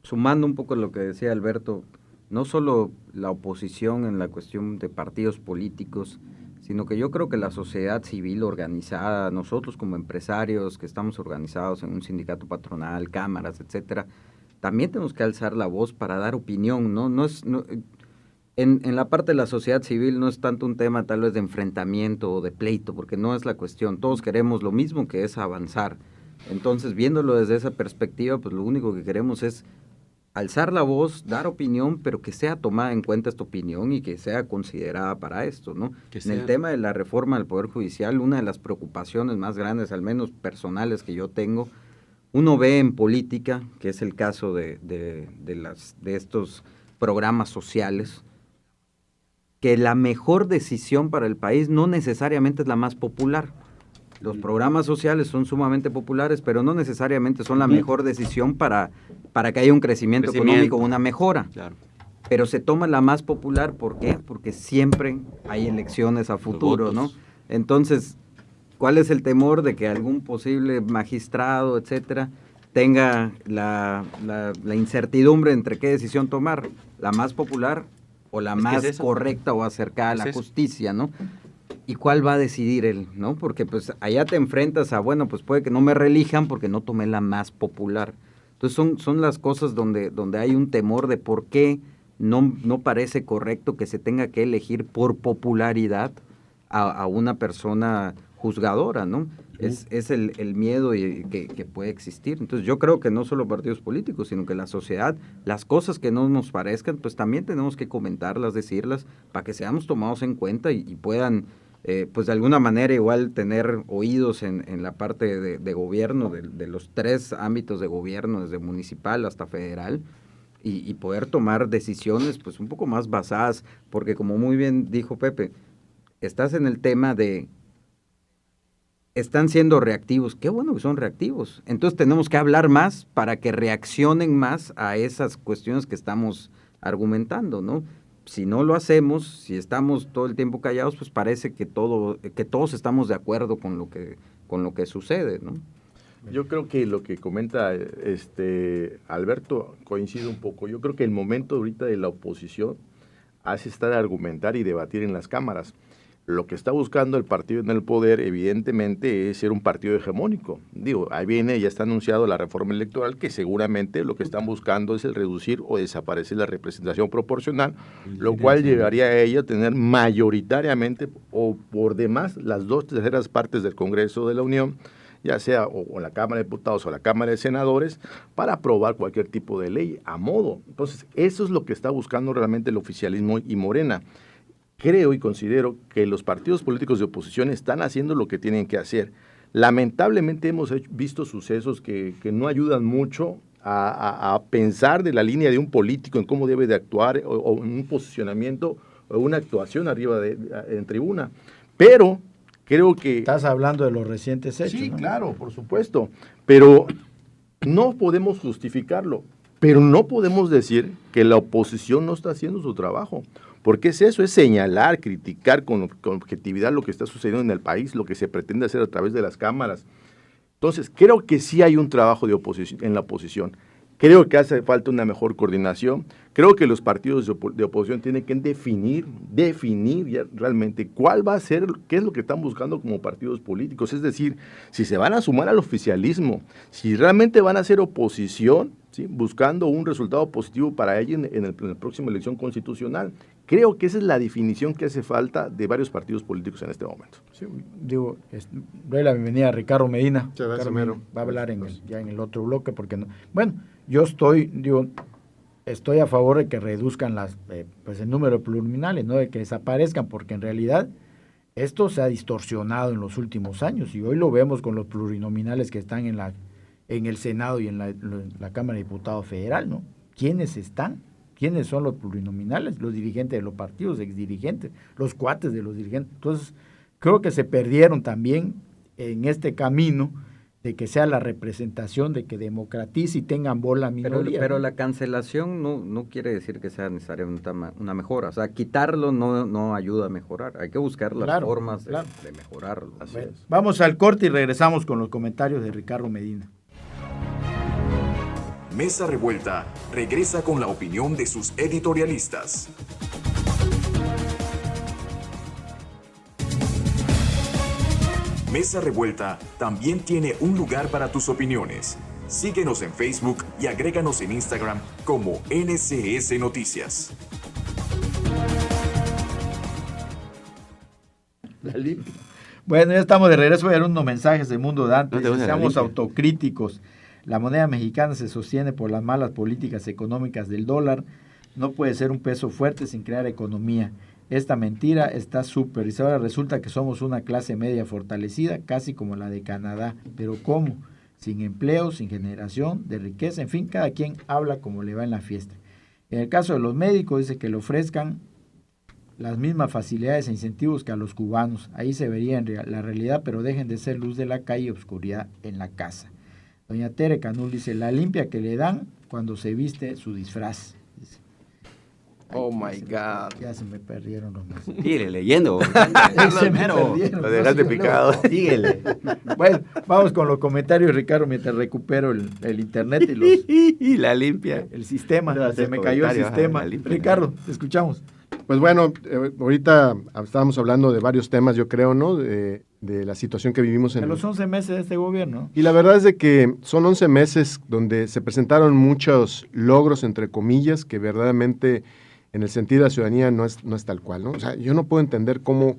Speaker 3: sumando un poco lo que decía Alberto, no solo la oposición en la cuestión de partidos políticos, sino que yo creo que la sociedad civil organizada, nosotros como empresarios que estamos organizados en un sindicato patronal, cámaras, etcétera, también tenemos que alzar la voz para dar opinión, ¿no? En la parte de la sociedad civil no es tanto un tema tal vez de enfrentamiento o de pleito, porque no es la cuestión, todos queremos lo mismo, que es avanzar. Entonces, viéndolo desde esa perspectiva, pues lo único que queremos es alzar la voz, dar opinión, pero que sea tomada en cuenta esta opinión y que sea considerada para esto, ¿no? En el tema de la reforma del Poder Judicial, una de las preocupaciones más grandes, al menos personales que yo tengo, uno ve en política, que es el caso de estos programas sociales, que la mejor decisión para el país no necesariamente es la más popular. Los programas sociales son sumamente populares, pero no necesariamente son la mejor decisión para que haya un crecimiento económico o una mejora.
Speaker 5: Claro.
Speaker 3: Pero se toma la más popular, ¿por qué? Porque siempre hay elecciones a futuro, ¿no? Entonces, ¿cuál es el temor de que algún posible magistrado, etcétera, tenga la incertidumbre entre qué decisión tomar? ¿La más popular o la más correcta o acercada a la justicia, ¿no? ¿Y cuál va a decidir él, no? Porque pues allá te enfrentas a, bueno, pues puede que no me reelijan porque no tomé la más popular. Entonces son las cosas donde hay un temor de por qué no parece correcto que se tenga que elegir por popularidad a una persona juzgadora, ¿no? Es el miedo que puede existir. Entonces yo creo que no solo partidos políticos, sino que la sociedad, las cosas que no nos parezcan, pues también tenemos que comentarlas, decirlas, para que seamos tomados en cuenta y puedan, pues de alguna manera igual tener oídos en la parte de gobierno, de los 3 ámbitos de gobierno, desde municipal hasta federal, y poder tomar decisiones pues un poco más basadas, porque como muy bien dijo Pepe, estás en el tema de están siendo reactivos. Qué bueno que son reactivos. Entonces tenemos que hablar más para que reaccionen más a esas cuestiones que estamos argumentando, ¿no? Si no lo hacemos, si estamos todo el tiempo callados, pues parece que todos estamos de acuerdo con lo que sucede, ¿no?
Speaker 6: Yo creo que lo que comenta Alberto coincide un poco. Yo creo que el momento ahorita de la oposición hace estar a argumentar y debatir en las cámaras. Lo que está buscando el partido en el poder, evidentemente, es ser un partido hegemónico. Digo, ahí viene, ya está anunciado la reforma electoral, que seguramente lo que están buscando es el reducir o desaparecer la representación proporcional, lo cual llevaría a ella a tener mayoritariamente o por demás las 2/3 partes del Congreso de la Unión, ya sea o la Cámara de Diputados o la Cámara de Senadores, para aprobar cualquier tipo de ley a modo. Entonces, eso es lo que está buscando realmente el oficialismo y Morena. Creo y considero que los partidos políticos de oposición están haciendo lo que tienen que hacer. Lamentablemente hemos visto sucesos que no ayudan mucho a pensar de la línea de un político en cómo debe de actuar o en un posicionamiento o una actuación arriba en tribuna. Pero creo que...
Speaker 2: Estás hablando de los recientes hechos,
Speaker 6: Sí,
Speaker 2: ¿no?
Speaker 6: claro, por supuesto. Pero No podemos justificarlo, pero no podemos decir que la oposición no está haciendo su trabajo. Porque es eso, es señalar, criticar con objetividad lo que está sucediendo en el país, lo que se pretende hacer a través de las cámaras. Entonces, creo que sí hay un trabajo de oposición, en la oposición. Creo que hace falta una mejor coordinación. Creo que los partidos de oposición tienen que definir ya realmente cuál va a ser, qué es lo que están buscando como partidos políticos. Es decir, si se van a sumar al oficialismo, si realmente van a hacer oposición, ¿sí?, buscando un resultado positivo para ellos en la próxima elección constitucional. Creo que esa es la definición que hace falta de varios partidos políticos en este momento.
Speaker 2: Sí, digo, doy la bienvenida a Ricardo Medina.
Speaker 7: Muchas gracias,
Speaker 2: Ricardo
Speaker 7: Mero.
Speaker 2: va a hablar ya en el otro bloque, porque no. Bueno, yo estoy a favor de que reduzcan el número de plurinominales, no de que desaparezcan, porque en realidad esto se ha distorsionado en los últimos años y hoy lo vemos con los plurinominales que están en el Senado y en la Cámara de Diputados Federal, ¿no? ¿Quiénes están? ¿Quiénes son los plurinominales? Los dirigentes de los partidos, exdirigentes, los cuates de los dirigentes. Entonces, creo que se perdieron también en este camino de que sea la representación, de que democratice y tengan voz la minoría.
Speaker 3: Pero la cancelación no quiere decir que sea necesaria una mejora. O sea, quitarlo no ayuda a mejorar. Hay que buscar las formas de mejorarlo.
Speaker 2: Bueno, vamos al corte y regresamos con los comentarios de Ricardo Medina.
Speaker 1: Mesa Revuelta regresa con la opinión de sus editorialistas. Mesa Revuelta también tiene un lugar para tus opiniones. Síguenos en Facebook y agréganos en Instagram como NCS Noticias.
Speaker 2: Bueno, ya estamos de regreso. Voy a dar unos mensajes del mundo de antes.
Speaker 5: No
Speaker 2: Seamos autocríticos. La moneda mexicana se sostiene por las malas políticas económicas del dólar. No puede ser un peso fuerte sin crear economía. Esta mentira está súper. Y ahora resulta que somos una clase media fortalecida, casi como la de Canadá. ¿Pero cómo? Sin empleo, sin generación de riqueza. En fin, cada quien habla como le va en la fiesta. En el caso de los médicos, dice que le ofrezcan las mismas facilidades e incentivos que a los cubanos. Ahí se vería la realidad, pero dejen de ser luz de la calle y oscuridad en la casa. Doña Tere Canul dice, la limpia que le dan cuando se viste su disfraz. Dice,
Speaker 4: oh my God.
Speaker 2: Ya se me perdieron los más.
Speaker 5: Síguele leyendo.
Speaker 2: Se me perdieron.
Speaker 6: Lo dejaste picado.
Speaker 5: Síguele.
Speaker 2: Bueno, vamos con los comentarios, Ricardo, mientras recupero el internet y
Speaker 5: La limpia.
Speaker 2: el sistema.
Speaker 5: No,
Speaker 2: Se me cayó el sistema. Ricardo, te escuchamos.
Speaker 7: Pues bueno, ahorita estábamos hablando de varios temas, yo creo, ¿no? De la situación que vivimos
Speaker 2: En los 11 meses de este gobierno.
Speaker 7: Y la verdad es de que son 11 meses donde se presentaron muchos logros, entre comillas, que verdaderamente en el sentido de la ciudadanía no es tal cual, ¿no? O sea, yo no puedo entender cómo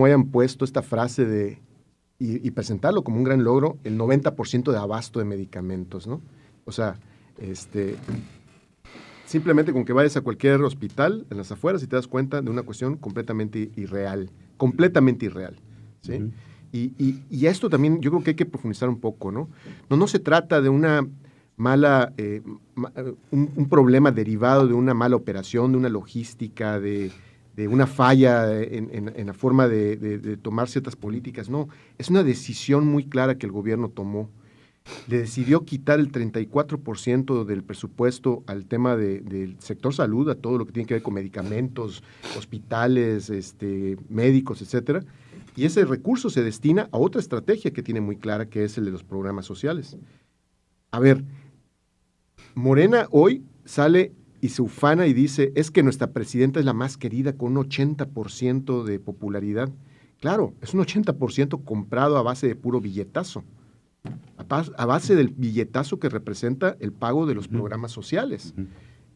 Speaker 7: hayan puesto esta frase y presentarlo como un gran logro, el 90% de abasto de medicamentos, ¿no? O sea, simplemente con que vayas a cualquier hospital en las afueras y te das cuenta de una cuestión completamente irreal, ¿sí? Uh-huh. Y esto también yo creo que hay que profundizar un poco, ¿no? No se trata de una mala, un problema derivado de una mala operación, de una logística, de una falla en la forma de tomar ciertas políticas, no, es una decisión muy clara que el gobierno tomó. Le decidió quitar el 34% del presupuesto al tema del sector salud, a todo lo que tiene que ver con medicamentos, hospitales, médicos, etcétera, y ese recurso se destina a otra estrategia que tiene muy clara, que es el de los programas sociales. A ver, Morena hoy sale y se ufana y dice, es que nuestra presidenta es la más querida con un 80% de popularidad. Claro, es un 80% comprado a base de puro billetazo. A base del billetazo que representa el pago de los programas sociales.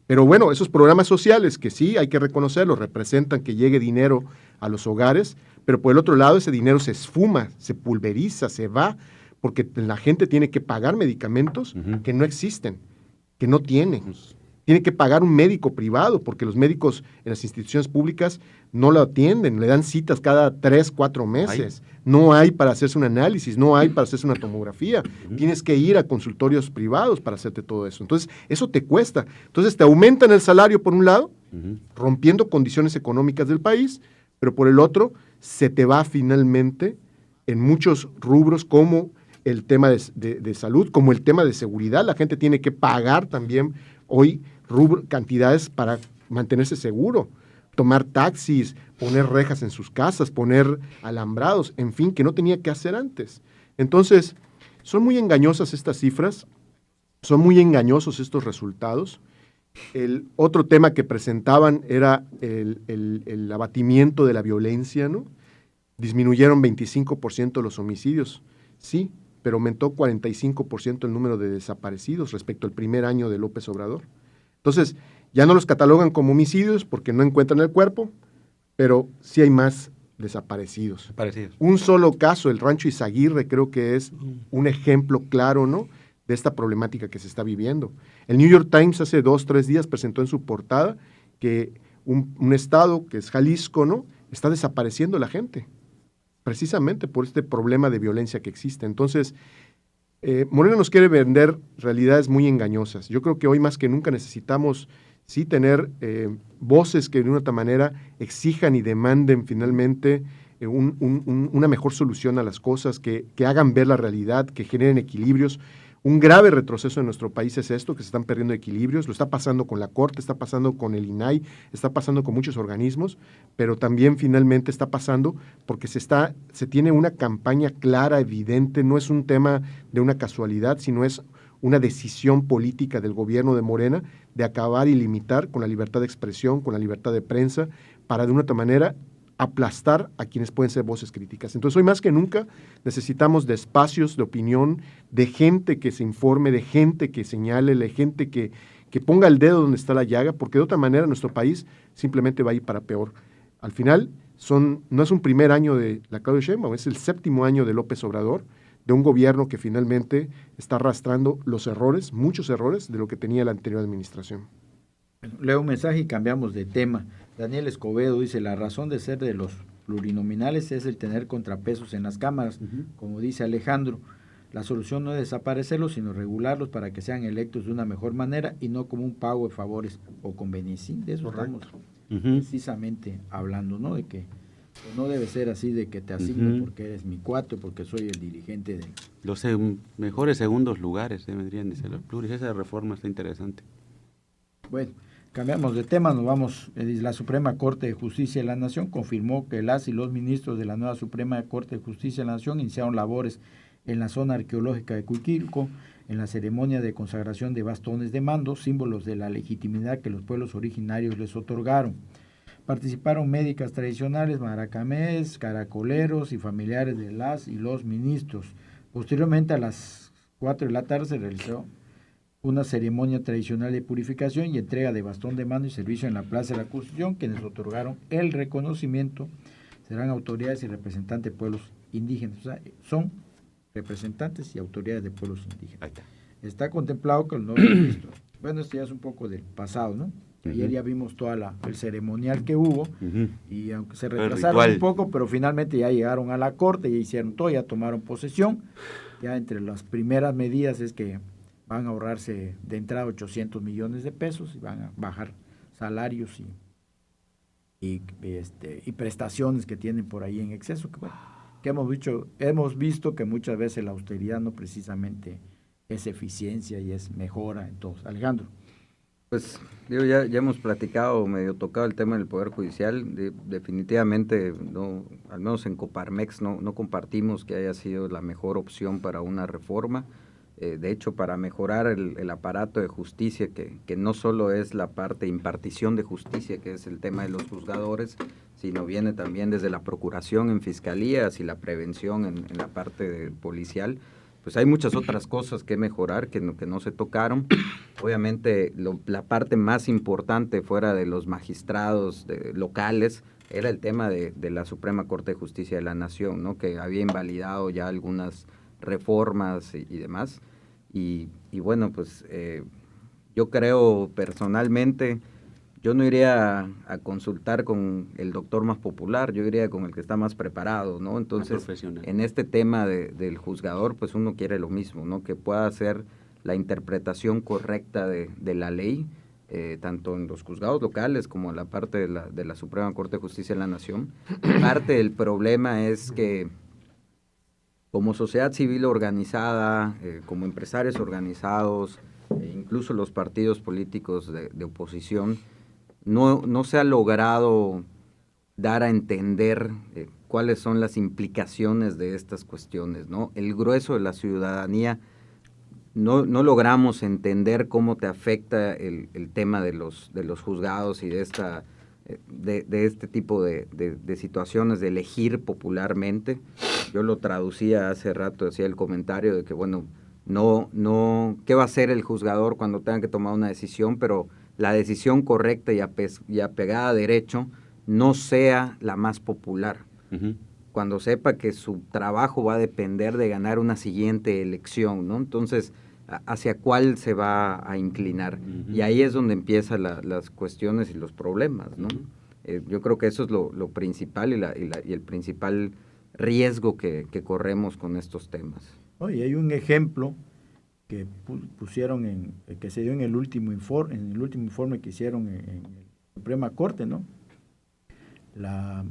Speaker 7: Pero bueno, esos programas sociales que sí, hay que reconocerlo, representan que llegue dinero a los hogares, pero por el otro lado ese dinero se esfuma, se pulveriza, se va, porque la gente tiene que pagar medicamentos que no existen, que no tienen. Tiene que pagar un médico privado, porque los médicos en las instituciones públicas no lo atienden, le dan citas cada 3, 4 meses. No hay para hacerse un análisis, no hay para hacerse una tomografía. Tienes que ir a consultorios privados para hacerte todo eso. Entonces, eso te cuesta. Entonces, te aumentan el salario por un lado, rompiendo condiciones económicas del país, pero por el otro, se te va finalmente en muchos rubros como el tema de salud, como el tema de seguridad. La gente tiene que pagar también hoy cantidades para mantenerse seguro, tomar taxis, poner rejas en sus casas, poner alambrados, en fin, que no tenía que hacer antes. Entonces, son muy engañosas estas cifras, son muy engañosos estos resultados. El otro tema que presentaban era el abatimiento de la violencia, ¿no? Disminuyeron 25% los homicidios, sí, pero aumentó 45% el número de desaparecidos respecto al primer año de López Obrador. Entonces, ya no los catalogan como homicidios porque no encuentran el cuerpo, pero sí hay más desaparecidos. Un solo caso, el Rancho Izaguirre, creo que es un ejemplo claro, ¿no?, de esta problemática que se está viviendo. El New York Times hace 2-3 días presentó en su portada que un estado, que es Jalisco, ¿no?, está desapareciendo la gente, precisamente por este problema de violencia que existe. Entonces, Morena nos quiere vender realidades muy engañosas. Yo creo que hoy más que nunca necesitamos sí tener voces que de una otra manera exijan y demanden finalmente una mejor solución a las cosas, que hagan ver la realidad, que generen equilibrios. Un grave retroceso en nuestro país es esto, que se están perdiendo equilibrios, lo está pasando con la Corte, está pasando con el INAI, está pasando con muchos organismos, pero también finalmente está pasando porque se tiene una campaña clara, evidente, no es un tema de una casualidad, sino es una decisión política del gobierno de Morena de acabar y limitar con la libertad de expresión, con la libertad de prensa, para de una otra manera aplastar a quienes pueden ser voces críticas. Entonces, hoy más que nunca necesitamos de espacios de opinión, de gente que se informe, de gente que señale, de gente que ponga el dedo donde está la llaga, porque de otra manera nuestro país simplemente va a ir para peor. Al final, no es un primer año de la Claudia Sheinbaum, es el 7º año de López Obrador, de un gobierno que finalmente está arrastrando los errores, muchos errores, de lo que tenía la anterior administración.
Speaker 2: Leo un mensaje y cambiamos de tema. Daniel Escobedo dice: la razón de ser de los plurinominales es el tener contrapesos en las cámaras. Como dice Alejandro, la solución no es desaparecerlos, sino regularlos para que sean electos de una mejor manera y no como un pago de favores o conveniencia. De eso estamos precisamente hablando, ¿no? De que no debe ser así, de que te asigno porque eres mi cuate, porque soy el dirigente de...
Speaker 5: Los mejores segundos lugares vendrían de ser los pluris. Esa reforma está interesante.
Speaker 2: Bueno, cambiamos de tema, nos vamos. La Suprema Corte de Justicia de la Nación confirmó que las y los ministros de la nueva Suprema Corte de Justicia de la Nación iniciaron labores en la zona arqueológica de Cuiquilco, en la ceremonia de consagración de bastones de mando, símbolos de la legitimidad que los pueblos originarios les otorgaron. Participaron médicas tradicionales, maracamés, caracoleros y familiares de las y los ministros. Posteriormente, a las 4 de la tarde, se realizó una ceremonia tradicional de purificación y entrega de bastón de mando y servicio en la Plaza de la Constitución. Quienes otorgaron el reconocimiento serán autoridades y representantes de pueblos indígenas. O sea, son representantes y autoridades de pueblos indígenas. Está contemplado que los nuevos ministros, bueno, esto ya es un poco del pasado, ¿no? Ayer ya vimos toda el ceremonial que hubo, y aunque se retrasaron un poco, pero finalmente ya llegaron a la corte, ya hicieron todo, ya tomaron posesión. Ya entre las primeras medidas es que van a ahorrarse de entrada 800 millones de pesos y van a bajar salarios y prestaciones que tienen por ahí en exceso. Que hemos visto que muchas veces la austeridad no precisamente es eficiencia y es mejora. Entonces, Alejandro.
Speaker 3: Pues digo, ya hemos platicado, medio tocado el tema del Poder Judicial. Definitivamente, no, al menos en Coparmex no compartimos que haya sido la mejor opción para una reforma. De hecho, para mejorar el aparato de justicia, que no solo es la parte de impartición de justicia, que es el tema de los juzgadores, sino viene también desde la procuración en fiscalías y la prevención en la parte policial. Pues hay muchas otras cosas que mejorar que no se tocaron. Obviamente la parte más importante fuera de los magistrados locales era el tema de la Suprema Corte de Justicia de la Nación, ¿no? Que había invalidado ya algunas reformas y demás. Y bueno, pues yo creo personalmente, yo no iría a consultar con el doctor más popular, yo iría con el que está más preparado, ¿no? Entonces, en este tema del juzgador, pues uno quiere lo mismo, ¿no? Que pueda hacer la interpretación correcta de la ley, tanto en los juzgados locales como en la parte de la Suprema Corte de Justicia de la Nación. Parte del problema es que como sociedad civil organizada, como empresarios organizados, incluso los partidos políticos de oposición, no se ha logrado dar a entender cuáles son las implicaciones de estas cuestiones, ¿no? El grueso de la ciudadanía no logramos entender cómo te afecta el tema de los juzgados y de este tipo de situaciones de elegir popularmente. Yo lo traducía hace rato, decía el comentario de que, bueno, ¿qué va a hacer el juzgador cuando tenga que tomar una decisión? Pero la decisión correcta y apegada a derecho no sea la más popular. Uh-huh. Cuando sepa que su trabajo va a depender de ganar una siguiente elección, ¿no? Entonces, ¿hacia cuál se va a inclinar? Uh-huh. Y ahí es donde empiezan las cuestiones y los problemas, ¿no? Uh-huh. Yo creo que eso es lo principal y el principal riesgo que corremos con estos temas.
Speaker 2: Y hay un ejemplo que pusieron que se dio en el último informe que hicieron en la Suprema Corte, ¿no? La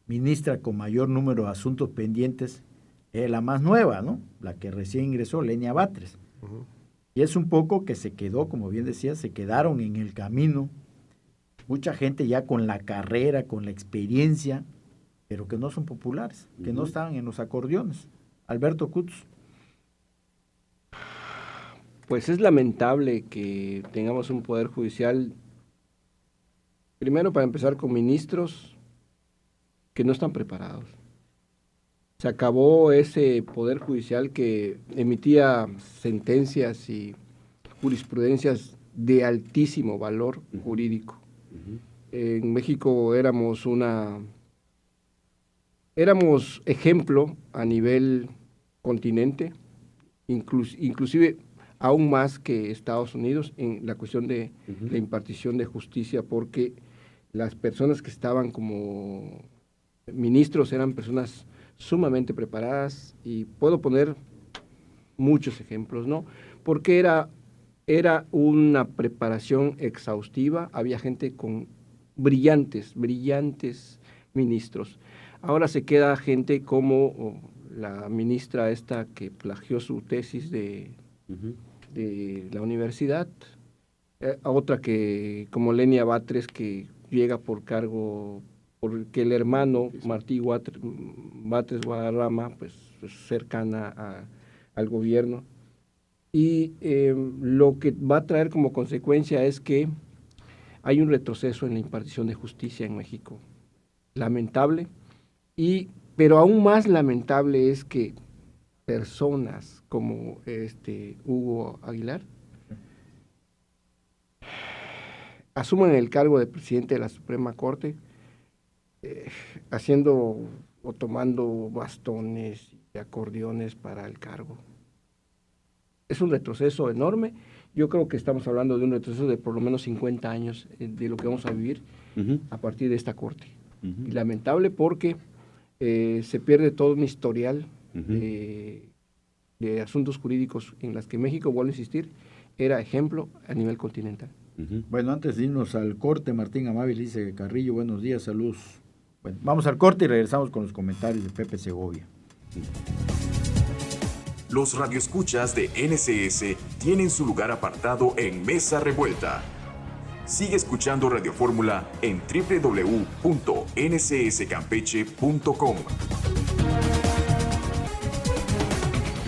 Speaker 2: ministra con mayor número de asuntos pendientes es la más nueva, ¿no? La que recién ingresó, Lenia Batres. Uh-huh. Y es un poco que se quedó, como bien decía, se quedaron en el camino mucha gente ya con la carrera, con la experiencia, pero que no son populares, que no están en los acordeones. Alberto Kutz.
Speaker 4: Pues es lamentable que tengamos un poder judicial, primero para empezar con ministros que no están preparados. Se acabó ese poder judicial que emitía sentencias y jurisprudencias de altísimo valor jurídico. Uh-huh. En México éramos ejemplo a nivel continente, inclusive aún más que Estados Unidos en la cuestión de uh-huh. la impartición de justicia, porque las personas que estaban como ministros eran personas sumamente preparadas, y puedo poner muchos ejemplos, ¿no? Porque era una preparación exhaustiva, había gente con brillantes ministros. Ahora se queda gente como la ministra esta que plagió su tesis de la universidad, otra que como Lenia Batres, que llega por cargo, porque el hermano Martí Batres Guadarrama, pues cercana al gobierno. Y lo que va a traer como consecuencia es que hay un retroceso en la impartición de justicia en México. Lamentable, pero aún más lamentable es que personas como Hugo Aguilar asuman el cargo de presidente de la Suprema Corte, haciendo o tomando bastones y acordeones para el cargo. Es un retroceso enorme. Yo creo que estamos hablando de un retroceso de por lo menos 50 años de lo que vamos a vivir uh-huh. a partir de esta Corte. Uh-huh. Y lamentable porque se pierde todo un historial uh-huh. de asuntos jurídicos en las que México, vuelvo a insistir, era ejemplo a nivel continental.
Speaker 2: Uh-huh. Bueno, antes de irnos al corte, Martín Amabile dice: Carrillo, buenos días, saludos. Bueno, vamos al corte y regresamos con los comentarios de Pepe Segovia.
Speaker 1: Los radioescuchas de NCS tienen su lugar apartado en Mesa Revuelta. Sigue escuchando Radio Fórmula en www.ncscampeche.com.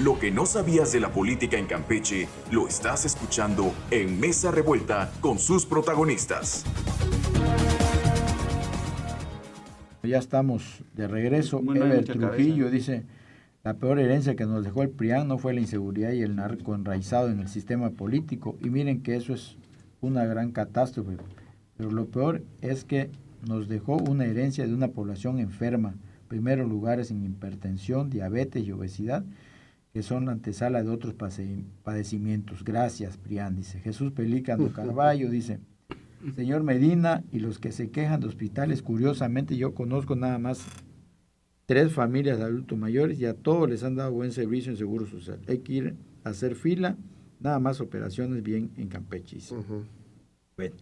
Speaker 1: Lo que no sabías de la política en Campeche lo estás escuchando en Mesa Revuelta con sus protagonistas.
Speaker 2: Ya estamos de regreso. Ever Trujillo dice: la peor herencia que nos dejó el PRIAN no fue la inseguridad y el narco enraizado en el sistema político. Y miren que eso es una gran catástrofe. Pero lo peor es que nos dejó una herencia de una población enferma. Primeros lugares en hipertensión, diabetes y obesidad, que son la antesala de otros padecimientos. Gracias, PRIAN, dice. Jesús Pelícano Carballo dice: señor Medina, y los que se quejan de hospitales, curiosamente yo conozco nada más 3 familias de adultos mayores y a todos les han dado buen servicio en Seguro Social. Hay que ir a hacer fila, nada más operaciones bien en Campeche. Uh-huh. Bueno,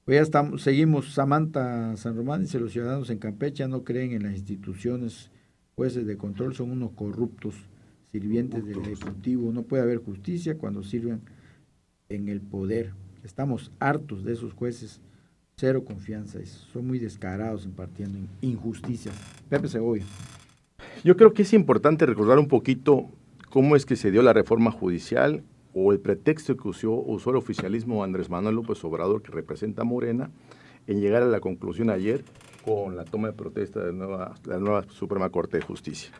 Speaker 2: pues ya estamos, seguimos. Samantha San Román dice: los ciudadanos en Campeche no creen en las instituciones, jueces de control son unos corruptos. sirvientes del Ejecutivo. No puede haber justicia cuando sirven en el poder. Estamos hartos de esos jueces, cero confianza, son muy descarados impartiendo injusticias. Pepe Segovia.
Speaker 6: Yo creo que es importante recordar un poquito cómo es que se dio la reforma judicial o el pretexto que usó el oficialismo Andrés Manuel López Obrador, que representa a Morena, en llegar a la conclusión ayer con la toma de protesta de la nueva Suprema Corte de Justicia.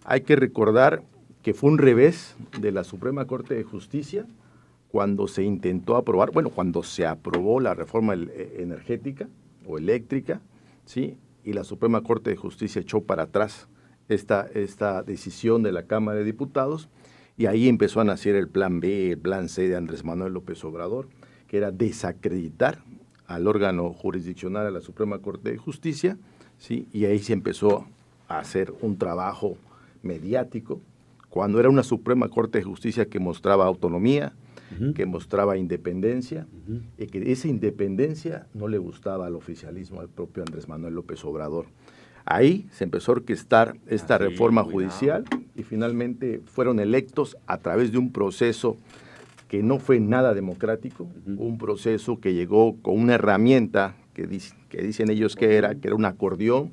Speaker 6: Hay que recordar que fue un revés de la Suprema Corte de Justicia cuando se intentó aprobar, cuando se aprobó la reforma energética o eléctrica, ¿sí? Y la Suprema Corte de Justicia echó para atrás esta decisión de la Cámara de Diputados, y ahí empezó a nacer el plan B, el plan C de Andrés Manuel López Obrador, que era desacreditar al órgano jurisdiccional, a la Suprema Corte de Justicia, ¿sí? Y ahí se empezó a hacer un trabajo mediático, cuando era una Suprema Corte de Justicia que mostraba autonomía, que mostraba independencia, y que esa independencia no le gustaba al oficialismo, al propio Andrés Manuel López Obrador. Ahí se empezó a orquestar esta reforma judicial y finalmente fueron electos a través de un proceso que no fue nada democrático, un proceso que llegó con una herramienta que dicen ellos que era un acordeón,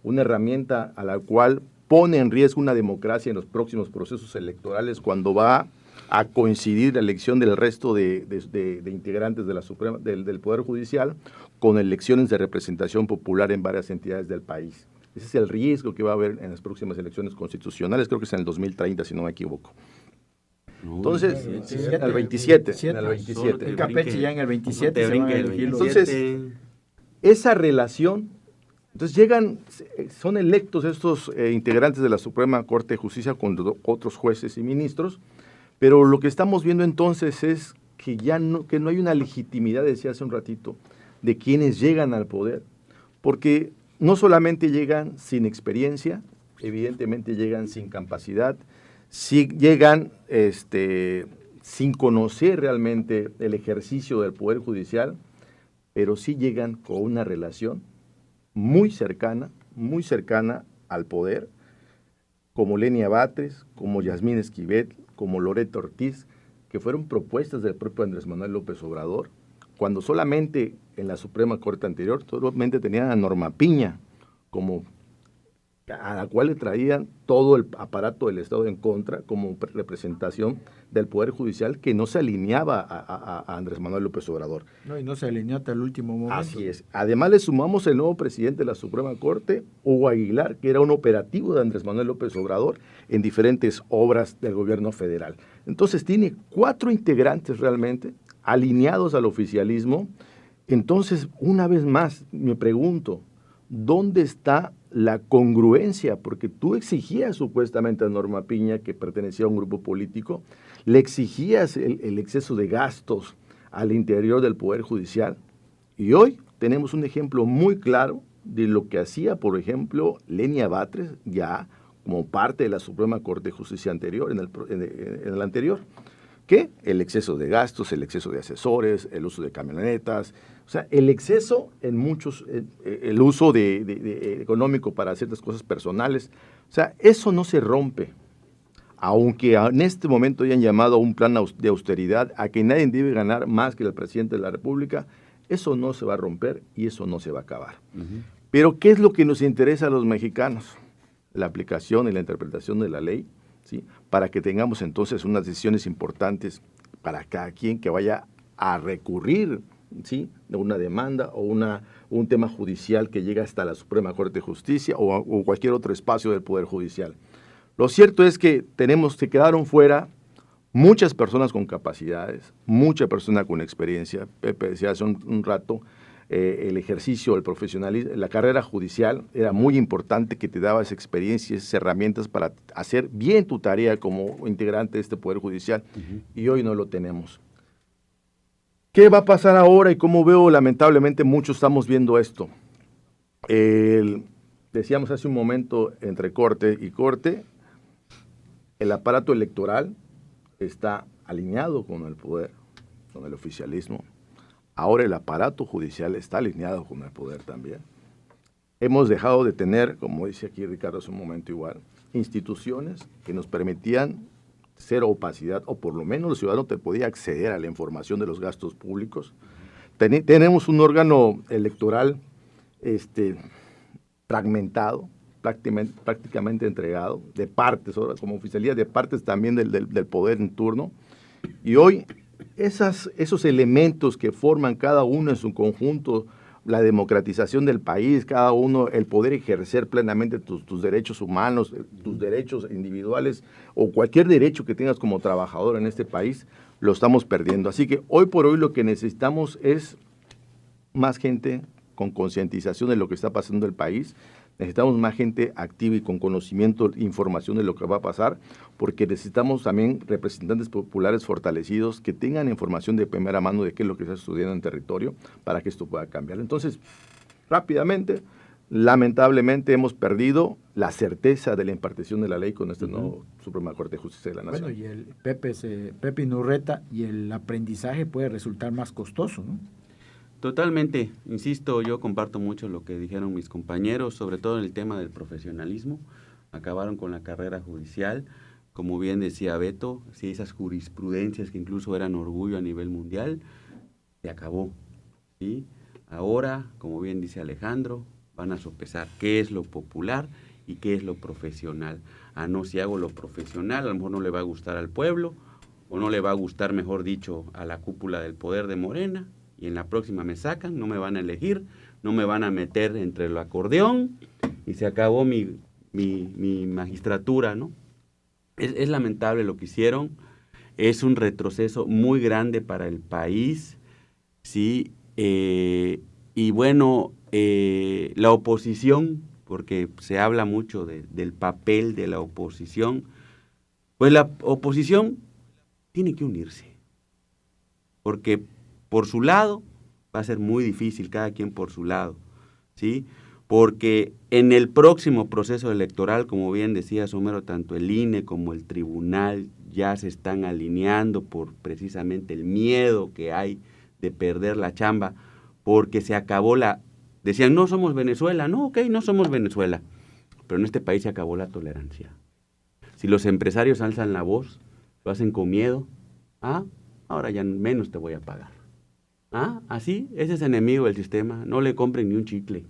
Speaker 6: una herramienta a la cual pone en riesgo una democracia en los próximos procesos electorales cuando va a coincidir la elección del resto de integrantes de la Suprema, del Poder Judicial con elecciones de representación popular en varias entidades del país. Ese es el riesgo que va a haber en las próximas elecciones constitucionales, creo que es en el 2030, si no me equivoco. Entonces, en el 27.
Speaker 2: En Campeche ya en el 27 se van a elegir los...
Speaker 6: Entonces, esa relación, entonces son electos estos integrantes de la Suprema Corte de Justicia con otros jueces y ministros, pero lo que estamos viendo entonces es que no hay una legitimidad, decía hace un ratito, de quienes llegan al poder, porque no solamente llegan sin experiencia, evidentemente llegan sin capacidad, sí llegan sin conocer realmente el ejercicio del Poder Judicial, pero sí llegan con una relación muy cercana al poder, como Lenia Batres, como Yasmín Esquivel, como Loreto Ortiz, que fueron propuestas del propio Andrés Manuel López Obrador, cuando solamente en la Suprema Corte anterior, solamente tenían a Norma Piña, a la cual le traían todo el aparato del Estado en contra, como representación del Poder Judicial, que no se alineaba a Andrés Manuel López Obrador.
Speaker 2: No, y no se alineó hasta el último momento.
Speaker 6: Así es. Además le sumamos el nuevo presidente de la Suprema Corte, Hugo Aguilar, que era un operativo de Andrés Manuel López Obrador en diferentes obras del gobierno federal. Entonces tiene 4 integrantes realmente alineados al oficialismo. Entonces, una vez más, me pregunto, ¿dónde está la congruencia? Porque tú exigías supuestamente a Norma Piña, que pertenecía a un grupo político, le exigías el exceso de gastos al interior del Poder Judicial. Y hoy tenemos un ejemplo muy claro de lo que hacía, por ejemplo, Lenia Batres, ya como parte de la Suprema Corte de Justicia anterior, en el anterior, que el exceso de gastos, el exceso de asesores, el uso de camionetas, o sea, el exceso en muchos, el uso de económico para ciertas cosas personales, o sea, eso no se rompe. Aunque en este momento hayan llamado a un plan de austeridad, a que nadie debe ganar más que el presidente de la República, eso no se va a romper y eso no se va a acabar. Pero, ¿qué es lo que nos interesa a los mexicanos? La aplicación y la interpretación de la ley, ¿sí? Para que tengamos entonces unas decisiones importantes para cada quien que vaya a recurrir, ¿sí?, de una demanda o un tema judicial que llega hasta la Suprema Corte de Justicia o cualquier otro espacio del Poder Judicial. Lo cierto es que se quedaron fuera muchas personas con capacidades, mucha persona con experiencia. Pepe decía hace un rato, el ejercicio, el profesionalismo, la carrera judicial era muy importante, que te daba esa experiencia, esas herramientas para hacer bien tu tarea como integrante de este Poder Judicial, y hoy no lo tenemos. ¿Qué va a pasar ahora y cómo veo? Lamentablemente muchos estamos viendo esto. Decíamos hace un momento, entre corte y corte, el aparato electoral está alineado con el poder, con el oficialismo. Ahora el aparato judicial está alineado con el poder también. Hemos dejado de tener, como dice aquí Ricardo hace un momento igual, instituciones que nos permitían cero opacidad, o por lo menos el ciudadano te podía acceder a la información de los gastos públicos. Tenemos un órgano electoral fragmentado, prácticamente entregado, de partes, como oficialía de partes también del poder en turno, y hoy esos elementos que forman cada uno en su conjunto, la democratización del país, cada uno, el poder ejercer plenamente tus derechos humanos, tus derechos individuales o cualquier derecho que tengas como trabajador en este país, lo estamos perdiendo. Así que hoy por hoy lo que necesitamos es más gente con concientización de lo que está pasando en el país. Necesitamos más gente activa y con conocimiento, información de lo que va a pasar, porque necesitamos también representantes populares fortalecidos que tengan información de primera mano de qué es lo que está sucediendo en el territorio para que esto pueda cambiar. Entonces, rápidamente, lamentablemente hemos perdido la certeza de la impartición de la ley con este nuevo Suprema Corte de Justicia de la Nación.
Speaker 2: Bueno, y el Pepe Inurreta, y el aprendizaje puede resultar más costoso, ¿no?
Speaker 5: Totalmente, insisto, yo comparto mucho lo que dijeron mis compañeros, sobre todo en el tema del profesionalismo. Acabaron con la carrera judicial, como bien decía Beto, si esas jurisprudencias que incluso eran orgullo a nivel mundial, se acabó, ¿sí? Ahora, como bien dice Alejandro, van a sopesar qué es lo popular y qué es lo profesional. No, si hago lo profesional, a lo mejor no le va a gustar al pueblo, o no le va a gustar, mejor dicho, a la cúpula del poder de Morena, y en la próxima me sacan, no me van a elegir, no me van a meter entre el acordeón, y se acabó mi magistratura, ¿no? Es lamentable lo que hicieron, es un retroceso muy grande para el país, ¿sí? Y bueno, la oposición, porque se habla mucho del papel de la oposición, pues la oposición tiene que unirse, porque por su lado va a ser muy difícil, cada quien por su lado, ¿sí? Porque en el próximo proceso electoral, como bien decía Somero, tanto el INE como el tribunal ya se están alineando por precisamente el miedo que hay de perder la chamba, porque se acabó decían, no somos Venezuela, no, ok, no somos Venezuela, pero en este país se acabó la tolerancia. Si los empresarios alzan la voz, lo hacen con miedo, ahora ya menos te voy a pagar. Así, ese es enemigo del sistema, no le compren ni un chicle.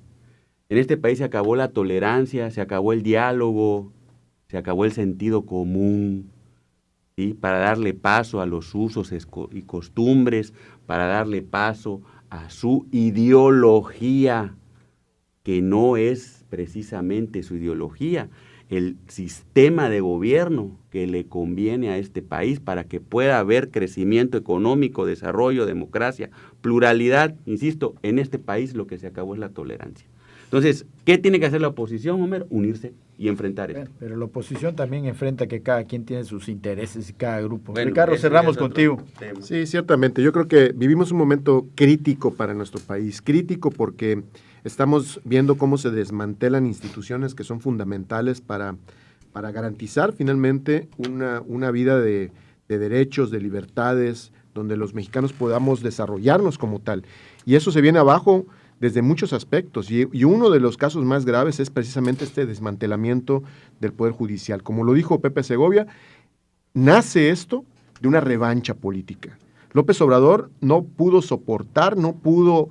Speaker 5: En este país se acabó la tolerancia, se acabó el diálogo, se acabó el sentido común, ¿sí? Para darle paso a los usos y costumbres, para darle paso a su ideología, que no es precisamente su ideología, el sistema de gobierno que le conviene a este país para que pueda haber crecimiento económico, desarrollo, democracia, pluralidad. Insisto, en este país lo que se acabó es la tolerancia. Entonces, ¿qué tiene que hacer la oposición, Homer? Unirse y enfrentar esto.
Speaker 2: Pero la oposición también enfrenta que cada quien tiene sus intereses y cada grupo.
Speaker 7: Bueno,
Speaker 2: Ricardo, cerramos contigo.
Speaker 7: Sí, ciertamente. Yo creo que vivimos un momento crítico para nuestro país. Crítico porque estamos viendo cómo se desmantelan instituciones que son fundamentales para garantizar finalmente una vida de derechos, de libertades, donde los mexicanos podamos desarrollarnos como tal. Y eso se viene abajo desde muchos aspectos, y uno de los casos más graves es precisamente este desmantelamiento del Poder Judicial. Como lo dijo Pepe Segovia, nace esto de una revancha política. López Obrador no pudo soportar, no pudo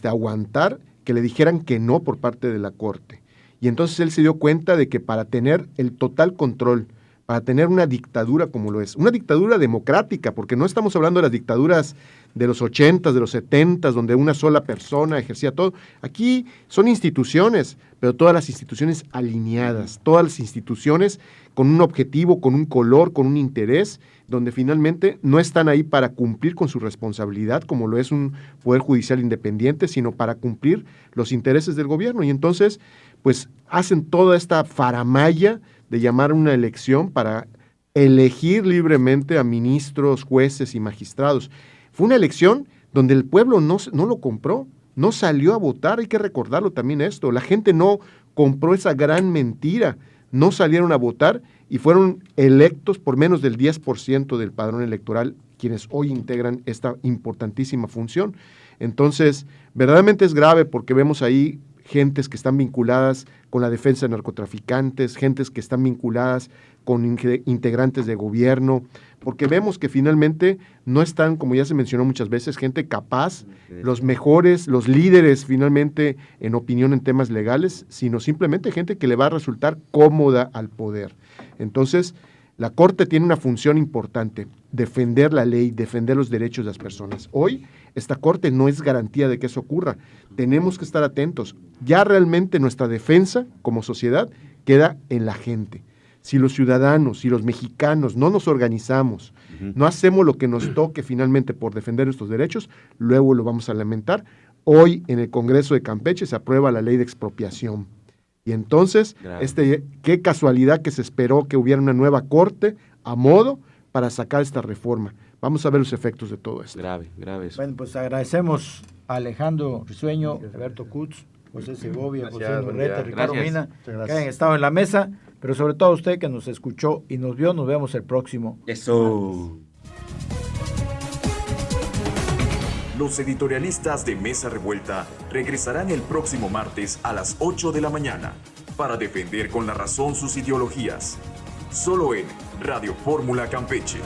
Speaker 7: aguantar que le dijeran que no por parte de la Corte. Y entonces él se dio cuenta de que para tener el total control, para tener una dictadura como lo es, una dictadura democrática, porque no estamos hablando de las dictaduras de los 80s, de los 70s, donde una sola persona ejercía todo. Aquí son instituciones, pero todas las instituciones alineadas, todas las instituciones con un objetivo, con un color, con un interés, donde finalmente no están ahí para cumplir con su responsabilidad, como lo es un poder judicial independiente, sino para cumplir los intereses del gobierno. Y entonces, pues, hacen toda esta faramalla de llamar una elección para elegir libremente a ministros, jueces y magistrados. Fue una elección donde el pueblo no lo compró, no salió a votar, hay que recordarlo también esto. La gente no compró esa gran mentira, no salieron a votar y fueron electos por menos del 10% del padrón electoral quienes hoy integran esta importantísima función. Entonces, verdaderamente es grave porque vemos ahí gentes que están vinculadas con la defensa de narcotraficantes, gentes que están vinculadas con integrantes de gobierno, porque vemos que finalmente no están, como ya se mencionó muchas veces, gente capaz, los mejores, los líderes finalmente en opinión en temas legales, sino simplemente gente que le va a resultar cómoda al poder. Entonces, la Corte tiene una función importante, defender la ley, defender los derechos de las personas. Hoy, esta Corte no es garantía de que eso ocurra. Tenemos que estar atentos. Ya realmente nuestra defensa como sociedad queda en la gente. Si los ciudadanos, si los mexicanos no nos organizamos, no hacemos lo que nos toque finalmente por defender nuestros derechos, luego lo vamos a lamentar. Hoy en el Congreso de Campeche se aprueba la ley de expropiación. Y entonces, qué casualidad que se esperó que hubiera una nueva corte a modo para sacar esta reforma. Vamos a ver los efectos de todo esto.
Speaker 5: Grave eso.
Speaker 2: Bueno, pues agradecemos a Alejandro Risueño, Alberto Kutz, José Segovia, José Urreta, Ricardo Mina, que hayan estado en la mesa, pero sobre todo a usted que nos escuchó y nos vio. Nos vemos el próximo.
Speaker 5: Eso.
Speaker 1: Los editorialistas de Mesa Revuelta regresarán el próximo martes a las 8 de la mañana para defender con la razón sus ideologías. Solo en Radio Fórmula Campeche.